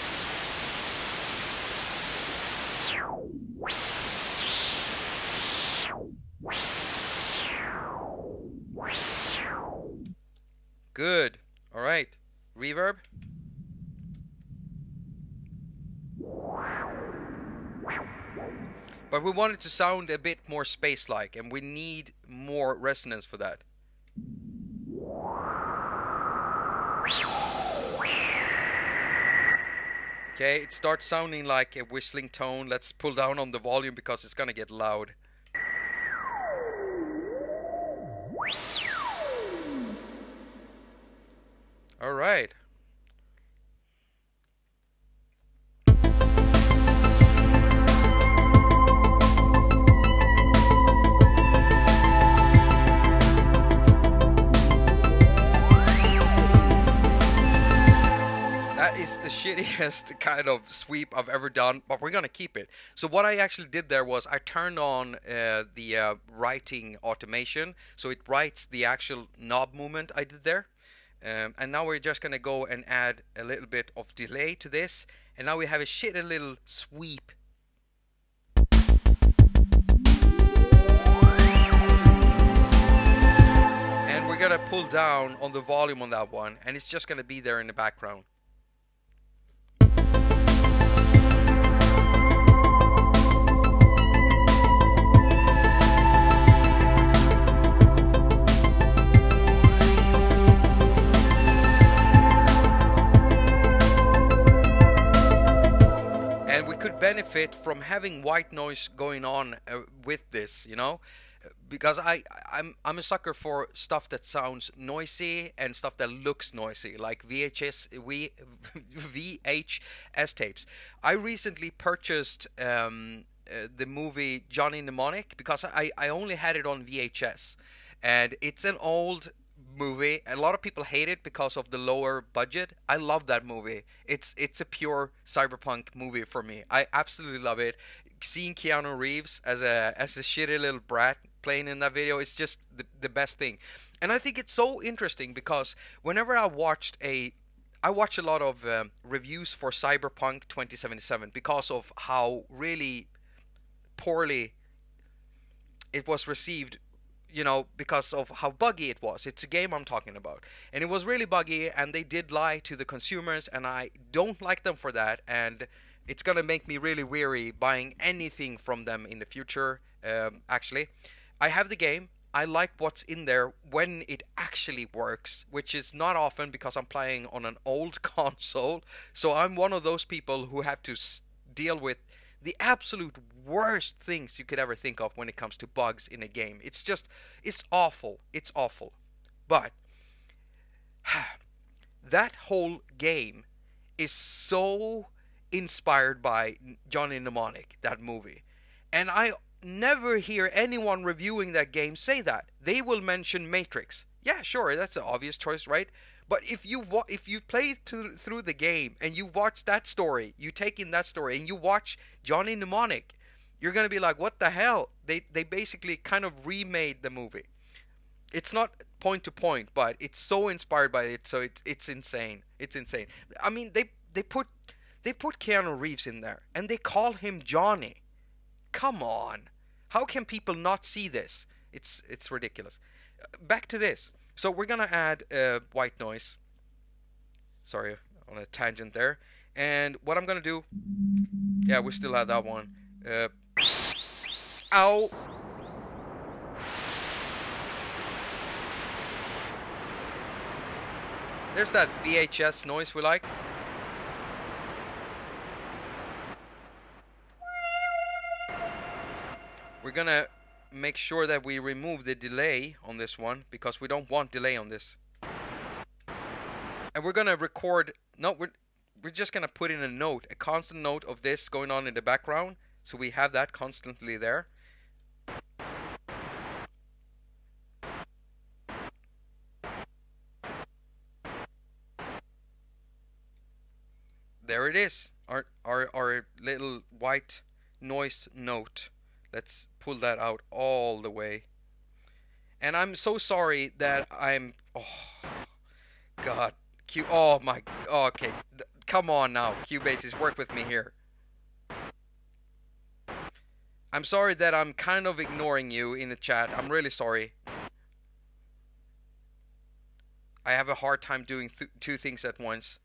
Good. All right. Reverb. But we want it to sound a bit more space-like, and we need more resonance for that. Okay, it starts sounding like a whistling tone. Let's pull down on the volume because it's gonna get loud. All right. That is the shittiest kind of sweep I've ever done, but we're gonna keep it. So what I actually did there was I turned on the writing automation, so it writes the actual knob movement I did there. And now we're just gonna go and add a little bit of delay to this, and now we have a shitty little sweep. And we're gonna pull down on the volume on that one, and it's just gonna be there in the background. Benefit from having white noise going on with this, you know, because I'm a sucker for stuff that sounds noisy and stuff that looks noisy, like VHS tapes. I recently purchased the movie Johnny Mnemonic because I only had it on VHS, and it's an old movie. A lot of people hate it because of the lower budget. I love that movie. It's a pure cyberpunk movie for me. I absolutely love it. Seeing Keanu Reeves as a shitty little brat playing in that video is just the best thing. And I think it's so interesting because whenever I watch a lot of reviews for Cyberpunk 2077 because of how really poorly it was received, you know, because of how buggy it was. It's a game I'm talking about, and it was really buggy, and they did lie to the consumers, and I don't like them for that, and it's gonna make me really weary buying anything from them in the future. Actually, I have the game. I like what's in there when it actually works, which is not often because I'm playing on an old console, so I'm one of those people who have to deal with the absolute worst things you could ever think of when it comes to bugs in a game. It's awful. It's awful. But that whole game is so inspired by Johnny Mnemonic, that movie. And I never hear anyone reviewing that game say that. They will mention Matrix. Yeah, sure, that's an obvious choice, right? But if you play through the game and you watch that story, you take in that story and you watch Johnny Mnemonic, you're gonna be like, what the hell? They basically kind of remade the movie. It's not point to point, but it's so inspired by it, so it's insane. It's insane. I mean, they put Keanu Reeves in there and they call him Johnny. Come on, how can people not see this? It's ridiculous. Back to this. So we're gonna add white noise. Sorry, on a tangent there. And what I'm gonna do, yeah, we still have that one. Ow! There's that VHS noise we like. We're gonna make sure that we remove the delay on this one because we don't want delay on this. And we're gonna record, no, we're just gonna put in a note, a constant note of this going on in the background, so we have that constantly there. There it is. Our little white noise note. Let's pull that out all the way. And I'm so sorry that I'm. Oh God, Q. Oh my. Oh, okay, come on now, Cubases, work with me here. I'm sorry that I'm kind of ignoring you in the chat. I'm really sorry. I have a hard time doing two things at once.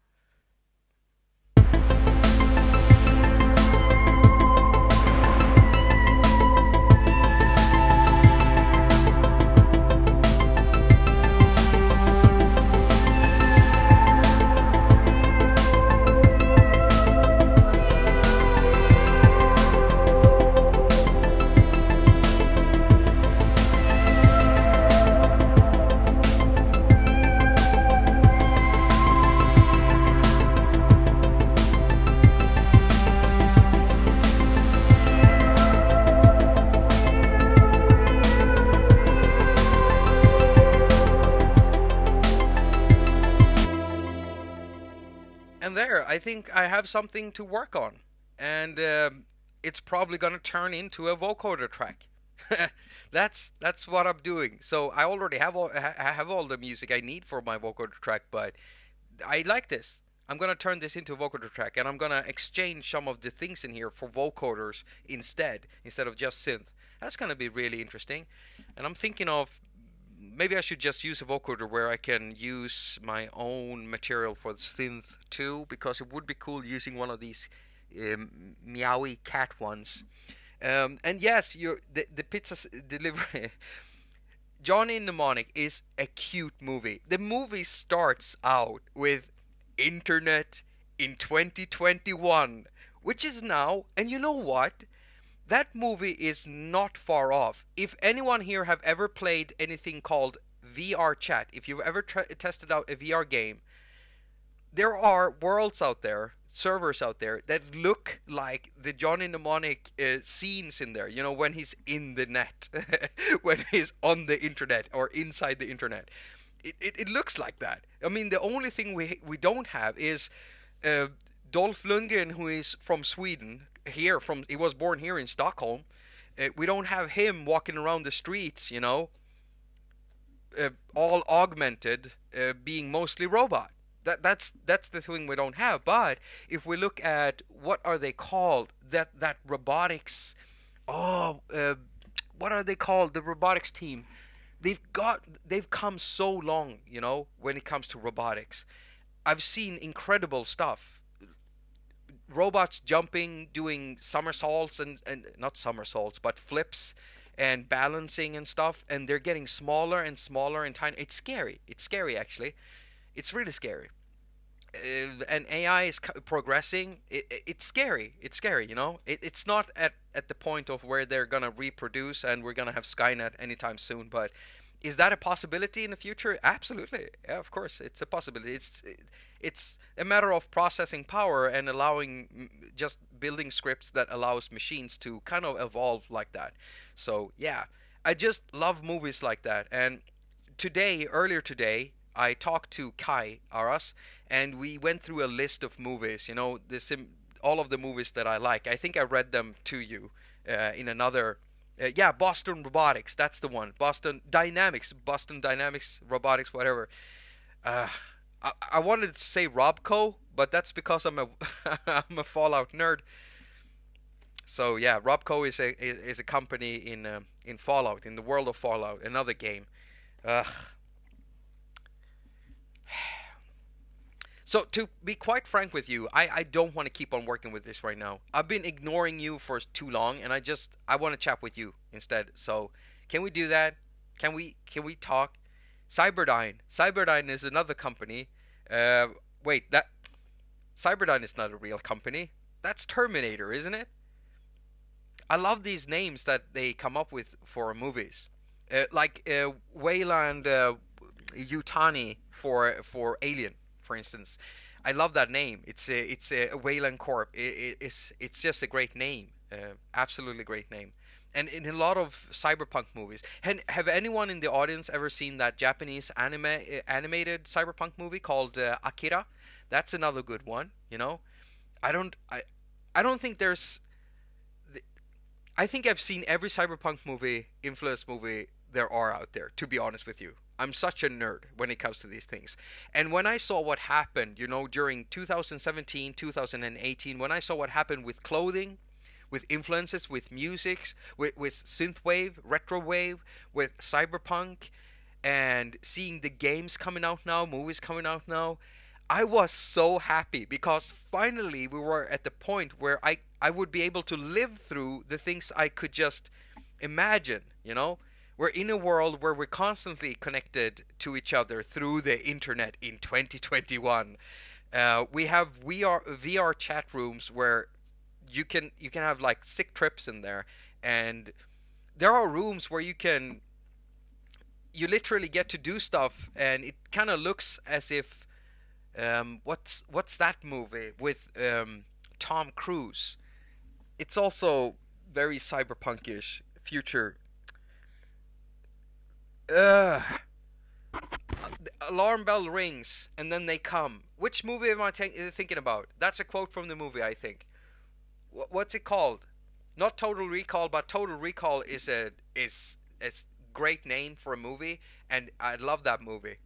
And there, I think I have something to work on. And it's probably going to turn into a vocoder track. That's what I'm doing. So I already have all the music I need for my vocoder track, but I like this. I'm going to turn this into a vocoder track, and I'm going to exchange some of the things in here for vocoders instead of just synth. That's going to be really interesting. And I'm thinking of maybe I should just use a vocoder where I can use my own material for the synth too, because it would be cool using one of these meowy cat ones. And yes, the pizza delivery. Johnny Mnemonic is a cute movie. The movie starts out with Internet in 2021, which is now, and you know what? That movie is not far off. If anyone here have ever played anything called VR chat, if you've ever tested out a VR game, there are worlds out there, servers out there that look like the Johnny Mnemonic scenes in there. You know, when he's in the net, when he's on the internet or inside the internet. It looks like that. I mean, the only thing we don't have is Dolph Lundgren, who is from Sweden. He was born here in Stockholm. We don't have him walking around the streets, you know, all augmented, being mostly robot. That's the thing we don't have. But if we look at what are they called, that robotics, what are they called? The robotics team. They've come so long, you know, when it comes to robotics. I've seen incredible stuff. Robots jumping, doing somersaults and not somersaults, but flips and balancing and stuff, and they're getting smaller and smaller and tiny. It's scary. It's scary, actually. It's really scary. And AI is progressing. It's scary. It's scary, you know. It's not at the point of where they're gonna reproduce and we're gonna have Skynet anytime soon. But is that a possibility in the future? Absolutely. Yeah, of course, it's a possibility. It's a matter of processing power and allowing just building scripts that allows machines to kind of evolve like that. So yeah, I just love movies like that. And earlier today, I talked to Kai Aras, and we went through a list of movies. You know, all of the movies that I like. I think I read them to you in another. Yeah, Boston Robotics. That's the one. Boston Dynamics, Robotics, whatever. I wanted to say Robco, but that's because I'm a I'm a Fallout nerd. So yeah, Robco is a company in Fallout, in the world of Fallout, another game. Ugh. So to be quite frank with you, I don't want to keep on working with this right now. I've been ignoring you for too long, and I want to chat with you instead. So can we do that? Can we talk? Cyberdyne is another company. Wait, that Cyberdyne is not a real company. That's Terminator, isn't it? I love these names that they come up with for movies, like Wayland Yutani for Alien, for instance. I love that name. It's a Wayland Corp. It's just a great name, absolutely great name. And in a lot of cyberpunk movies. And have anyone in the audience ever seen that Japanese animated cyberpunk movie called Akira? That's another good one, you know. I don't I don't think there's I think I've seen every cyberpunk movie, influence movie there are out there, to be honest with you. I'm such a nerd when it comes to these things. And when I saw what happened, during 2017, 2018, when I saw what happened with clothing, with influences, with music, with synthwave, retrowave, with cyberpunk, and seeing the games coming out now, movies coming out now, I was so happy because finally we were at the point where I would be able to live through the things I could just imagine. We're in a world where we're constantly connected to each other through the internet in 2021. We have VR chat rooms where you can have like sick trips in there, and there are rooms where you literally get to do stuff, and it kind of looks as if what's that movie with Tom Cruise? It's also very cyberpunkish future. The alarm bell rings and then they come. Which movie am I thinking about? That's a quote from the movie, I think. What's it called? Not Total Recall, but Total Recall is a great name for a movie, and I love that movie.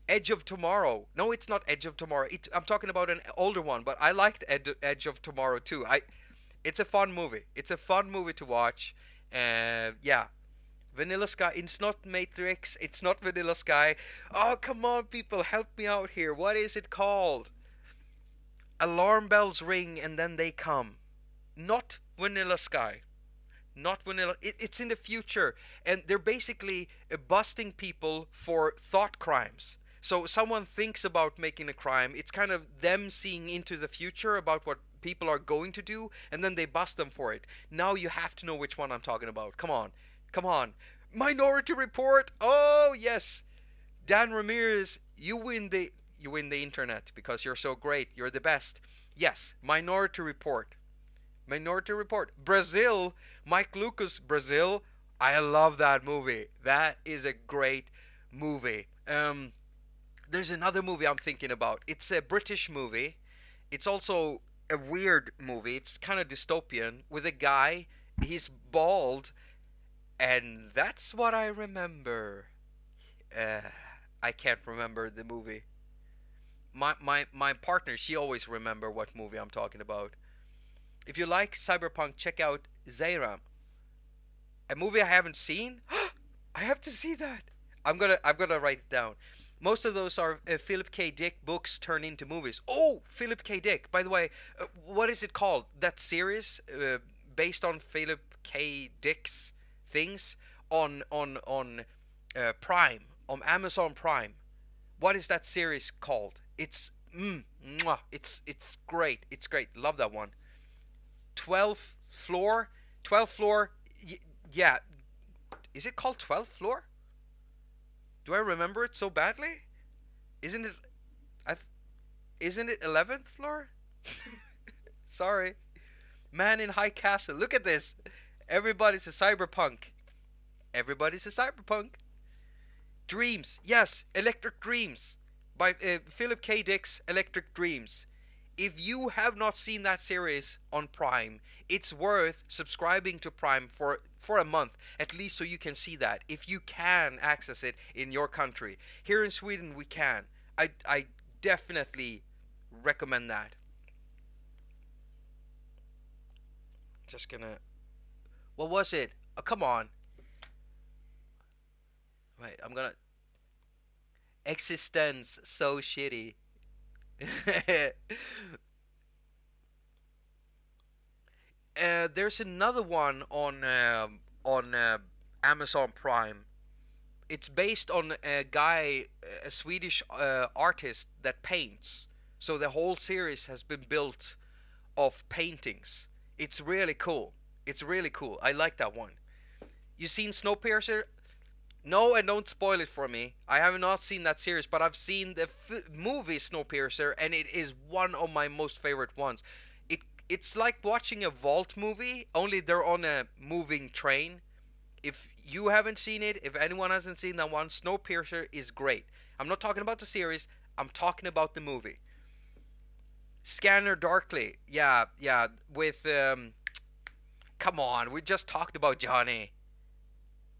Edge of Tomorrow. No, it's not Edge of Tomorrow. I'm talking about an older one, but I liked Edge of Tomorrow too. It's a fun movie. It's a fun movie to watch. Yeah. Vanilla Sky. It's not Matrix. It's not Vanilla Sky. Oh, come on, people. Help me out here. What is it called? Alarm bells ring and then they come. Not Vanilla Sky. Not Vanilla. It's in the future. And they're basically busting people for thought crimes. So someone thinks about making a crime. It's kind of them seeing into the future about what people are going to do, and then they bust them for it. Now you have to know which one I'm talking about. Come on. Come on. Minority Report. Oh, yes. Dan Ramirez, you win the internet because you're so great. You're the best. Yes, Minority Report. Minority Report. Brazil. Mike Lucas, Brazil. I love that movie. That is a great movie. There's another movie I'm thinking about. It's a British movie. It's also a weird movie. It's kind of dystopian with a guy. He's bald, and that's what I remember. I can't remember the movie. My partner, she always remember what movie I'm talking about. If you like cyberpunk, check out Zayram. A movie I haven't seen. I have to see that. I'm gonna write it down. Most of those are Philip K. Dick books turned into movies. Oh, Philip K. Dick. By the way, what is it called? That series based on Philip K. Dick's things on Prime, on Amazon Prime. What is that series called? It's it's great. It's great. Love that one. 12th floor. 12th floor. Yeah. Is it called 12th floor? Do I remember it so badly? Isn't it? Isn't it 11th floor? Sorry. Man in High Castle. Look at this. Everybody's a cyberpunk. Everybody's a cyberpunk. Dreams. Yes, Electric Dreams by Philip K. Dick's Electric Dreams. If you have not seen that series on Prime, it's worth subscribing to Prime for a month, at least, so you can see that. If you can access it in your country. Here in Sweden, we can. I definitely recommend that. Just gonna... What was it? Oh, come on. Wait, I'm gonna... Existence, so shitty. There's another one on Amazon Prime. It's based on a guy, a Swedish artist that paints. So the whole series has been built of paintings. It's really cool. It's really cool. I like that one. You seen Snowpiercer? No, and don't spoil it for me. I have not seen that series, but I've seen the movie Snowpiercer, and it is one of my most favorite ones. It's like watching a Vault movie, only they're on a moving train. If you haven't seen it, if anyone hasn't seen that one, Snowpiercer is great. I'm not talking about the series, I'm talking about the movie. Scanner Darkly. Yeah, yeah. With come on, we just talked about Johnny.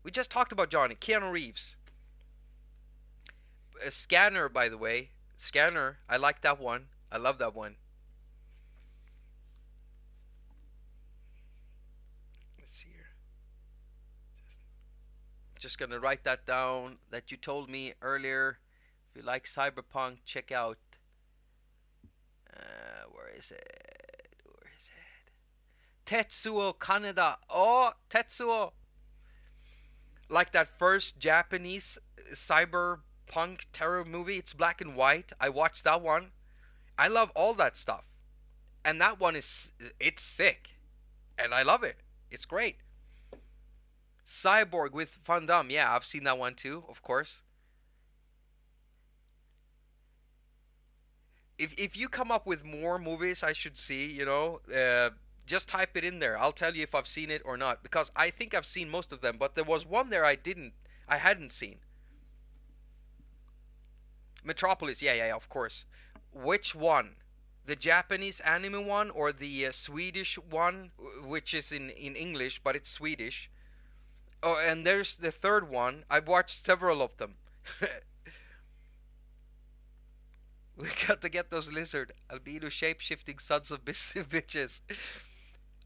We just talked about Johnny. Keanu Reeves. Scanner, by the way. Scanner. I like that one. I love that one. Let's see here. Just gonna write that down that you told me earlier. If you like cyberpunk, check out. Where is it? Where is it? Tetsuo Kaneda. Oh, Tetsuo. Like that first Japanese cyberpunk terror movie. It's black and white. I watched that one. I love all that stuff. And that one it's sick. And I love it. It's great. Cyborg with Van Damme. Yeah, I've seen that one too, of course. If you come up with more movies I should see, just type it in there. I'll tell you if I've seen it or not, because I think I've seen most of them, but there was one there I hadn't seen. Metropolis, yeah, yeah, yeah, of course. Which one? The Japanese anime one or the Swedish one, which is in English, but it's Swedish? Oh, and there's the third one. I've watched several of them. We got to get those lizard albedo shape-shifting sons of bitches.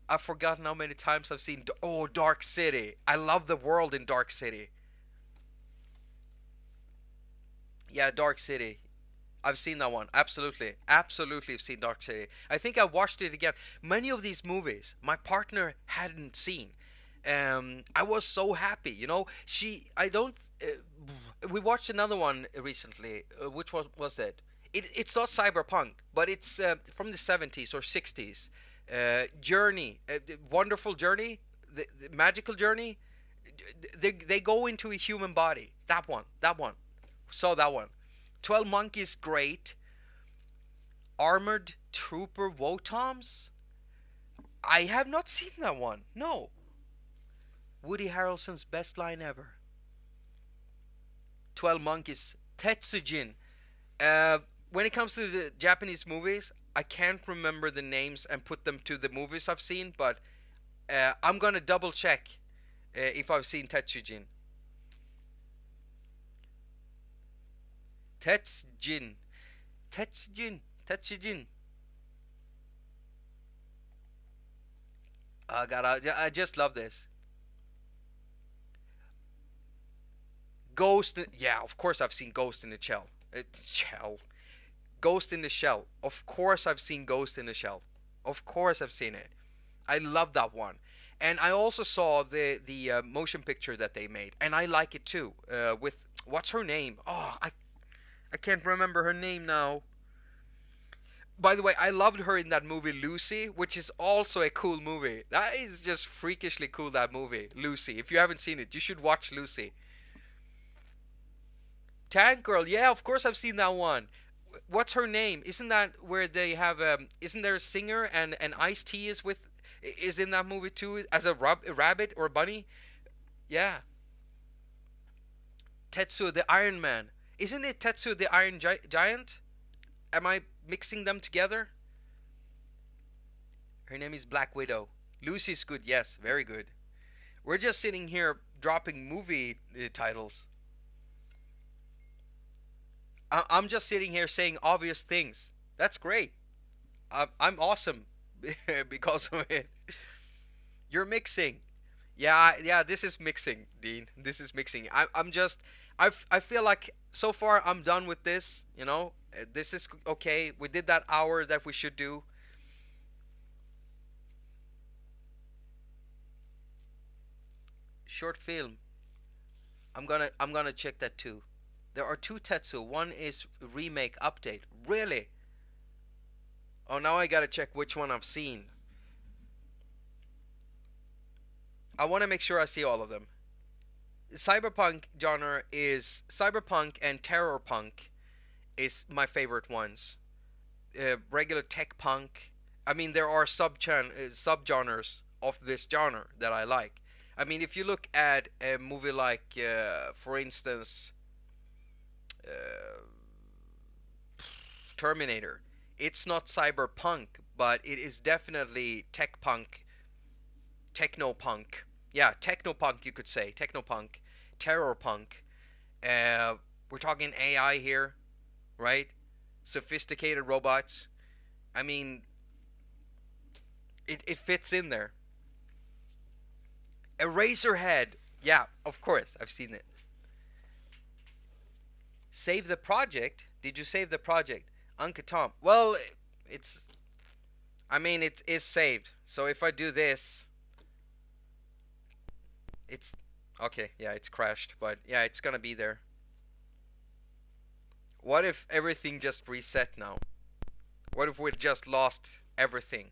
I've forgotten how many times I've seen. Oh, Dark City. I love the world in Dark City. Yeah, Dark City. I've seen that one. Absolutely. Absolutely have seen Dark City. I think I watched it again. Many of these movies my partner hadn't seen. I was so happy, I don't we watched another one recently. Which was it? It's not cyberpunk, but it's from the 70s or 60s. Journey, wonderful journey, the magical journey. They go into a human body. That one. Saw that one. 12 Monkeys, great. Armored Trooper Wotoms. I have not seen that one. No. Woody Harrelson's best line ever. 12 Monkeys. Tetsujin. When it comes to the Japanese movies, I can't remember the names and put them to the movies I've seen, but I'm gonna double check if I've seen Tetsujin. Tetsujin. I just love this. Ghost. Yeah, of course I've seen Ghost in the Shell. Ghost in the Shell. Of course I've seen Ghost in the Shell. Of course I've seen it. I love that one. And I also saw the motion picture that they made, and I like it too. With what's her name? Oh, I can't remember her name now. By the way, I loved her in that movie Lucy, which is also a cool movie. That is just freakishly cool, that movie, Lucy. If you haven't seen it, you should watch Lucy. Tank Girl, yeah, of course I've seen that one. What's her name? Isn't that where they have isn't there a singer and Ice-T is in that movie too as a rabbit or a bunny? Yeah. Tetsuo the Iron Man. Isn't it Tetsuo the Iron Giant? Am I mixing them together? Her name is Black Widow. Lucy's good, yes, very good. We're just sitting here dropping movie titles. I'm just sitting here saying obvious things. That's great. I'm awesome because of it. You're mixing. Yeah, this is mixing, Dean. This is mixing. I feel like so far I'm done with this, This is okay. We did that hour that we should do. Short film. I'm gonna check that too. There are two Tetsu. One is remake update. Really? Oh, now I gotta check which one I've seen. I want to make sure I see all of them. Cyberpunk genre is cyberpunk and terror punk is my favorite ones. Regular tech punk. I mean, there are subgenres of this genre that I like. I mean, if you look at a movie like, for instance, Terminator, It's not cyberpunk, but it is definitely tech punk, techno punk. Yeah, techno punk, you could say. Techno punk, terror punk. We're talking AI here, right? Sophisticated robots. I mean, it fits in there. Eraserhead. Yeah, of course, I've seen it. Save the project? Did you save the project? Uncle Tom. Well, it's. I mean, it is saved. So if I do this, it's. Okay, yeah, it's crashed. But yeah, it's gonna be there. What if everything just reset now? What if we just lost everything?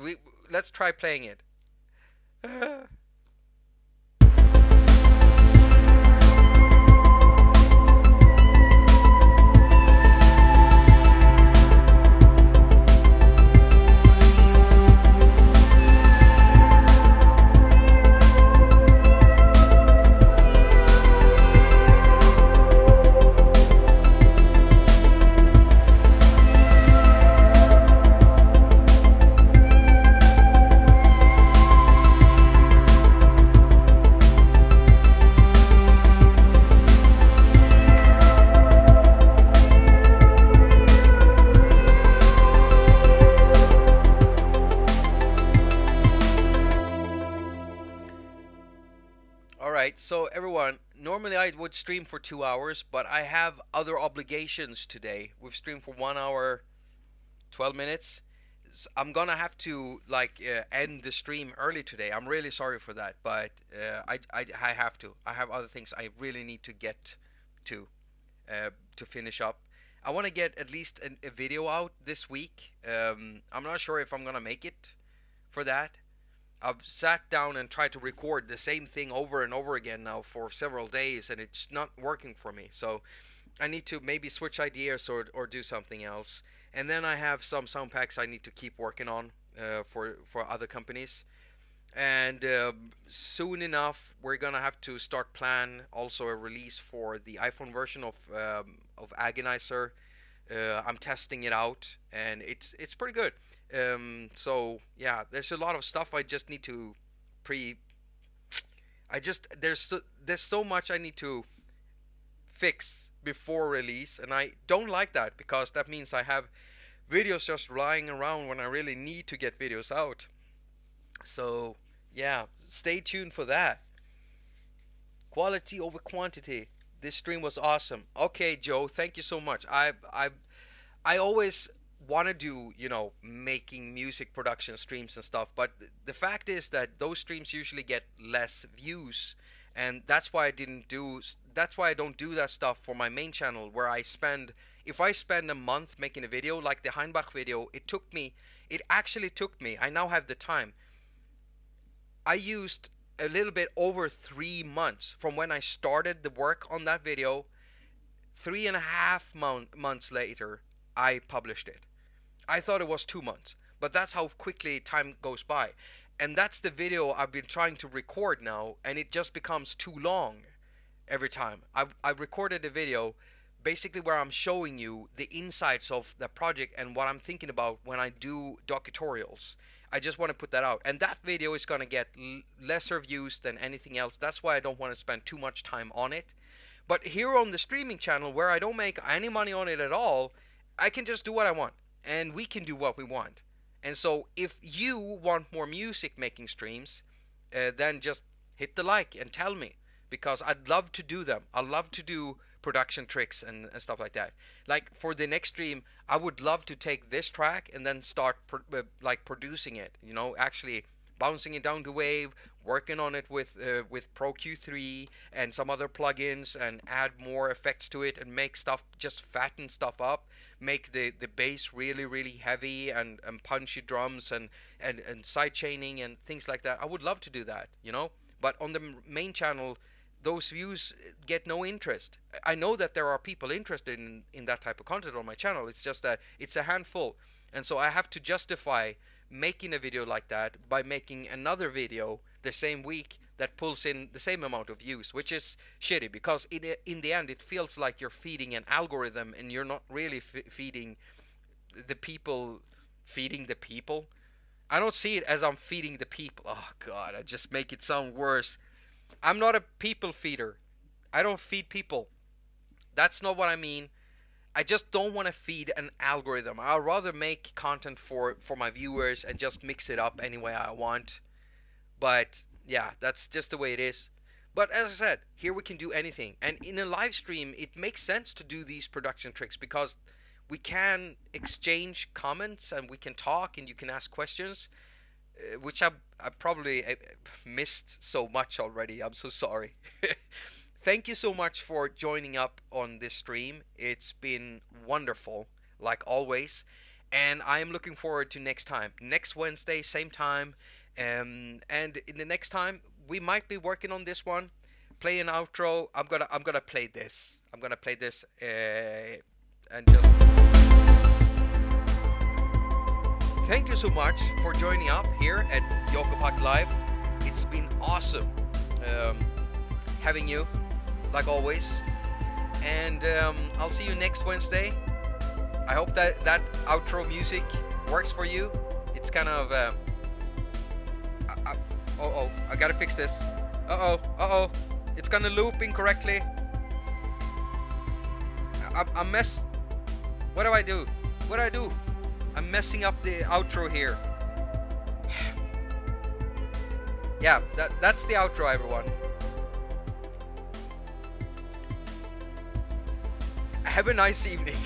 We let's try playing it. Alright, so everyone, normally I would stream for 2 hours, but I have other obligations today. We've streamed for 1 hour, 12 minutes. I'm gonna have to end the stream early today. I'm really sorry for that, but I have to. I have other things I really need to get to finish up. I want to get at least a video out this week. I'm not sure if I'm gonna make it for that. I've sat down and tried to record the same thing over and over again now for several days, and it's not working for me. So I need to maybe switch ideas or do something else. And then I have some sound packs I need to keep working on for other companies. And soon enough, we're gonna have to start plan also a release for the iPhone version of AGONIZER. I'm testing it out, and it's pretty good. So yeah, there's a lot of stuff I just need to pre. There's so much I need to fix before release, and I don't like that because that means I have videos just lying around when I really need to get videos out. So yeah, stay tuned for that. Quality over quantity. This stream was awesome. Okay, Joe, thank you so much. I always want to do, making music production streams and stuff, but the fact is that those streams usually get less views, and that's why I don't do that stuff for my main channel, where if I spend a month making a video like the Heinbach video, it actually took me, I now have the time, I used a little bit over 3 months from when I started the work on that video. 3.5 months later, I published it. I thought it was 2 months, but that's how quickly time goes by. And that's the video I've been trying to record now, and it just becomes too long every time. I recorded a video basically where I'm showing you the insights of the project and what I'm thinking about when I do docutorials. I just want to put that out, and that video is going to get lesser views than anything else. That's why I don't want to spend too much time on it. But here on the streaming channel, where I don't make any money on it at all, I can just do what I want, and we can do what we want. And so if you want more music making streams, then just hit the like and tell me, because I'd love to do them. I love to do production tricks and stuff like that. Like for the next stream, I would love to take this track and then start producing it, actually bouncing it down to Wave, working on it with Pro Q3 and some other plugins, and add more effects to it and make stuff, just fatten stuff up, make the bass really, really heavy, and punchy drums and side chaining and things like that. I would love to do that, but on the main channel, those views get no interest. I know that there are people interested in that type of content on my channel. It's just that it's a handful. And so I have to justify making a video like that by making another video the same week that pulls in the same amount of views, which is shitty, because in the end it feels like you're feeding an algorithm and you're not really feeding the people feeding the people. I don't see it as I'm feeding the people. Oh God, I just make it sound worse. I'm not a people feeder. I don't feed people. That's not what I mean. I just don't want to feed an algorithm. I'd rather make content for my viewers and just mix it up any way I want. But yeah, that's just the way it is. But as I said, here we can do anything. And in a live stream, it makes sense to do these production tricks because we can exchange comments and we can talk and you can ask questions, which I probably missed so much already. I'm so sorry. Thank you so much for joining up on this stream. It's been wonderful, like always. And I am looking forward to next time. Next Wednesday, same time. And in the next time, we might be working on this one. Play an outro. I'm gonna play this. I'm gonna play this and just thank you so much for joining up here at haQ Live. It's been awesome having you, like always. And I'll see you next Wednesday. I hope that outro music works for you. It's kind of I gotta fix this. It's gonna loop incorrectly. I'm What do I do? What do I do? I'm messing up the outro here. Yeah, that's the outro, everyone. Have a nice evening.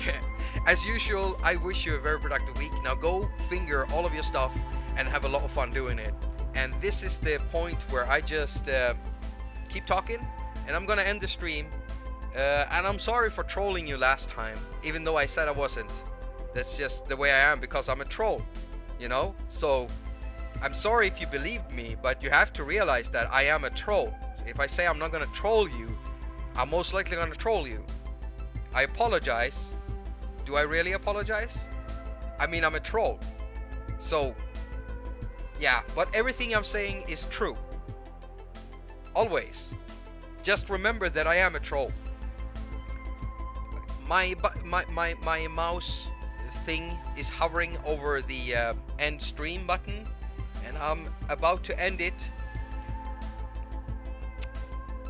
As usual, I wish you a very productive week. Now go finger all of your stuff and have a lot of fun doing it. And this is the point where I just keep talking, and I'm gonna end the stream. And I'm sorry for trolling you last time, even though I said I wasn't. That's just the way I am because I'm a troll, you know? So I'm sorry if you believed me, but you have to realize that I am a troll. If I say I'm not gonna troll you, I'm most likely gonna troll you. I apologize. Do I really apologize? I mean, I'm a troll. So yeah, but everything I'm saying is true. Always. Just remember that I am a troll. My mouse thing is hovering over the end stream button, and I'm about to end it.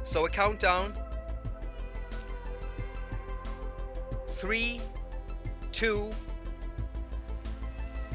So a countdown. 3, 2,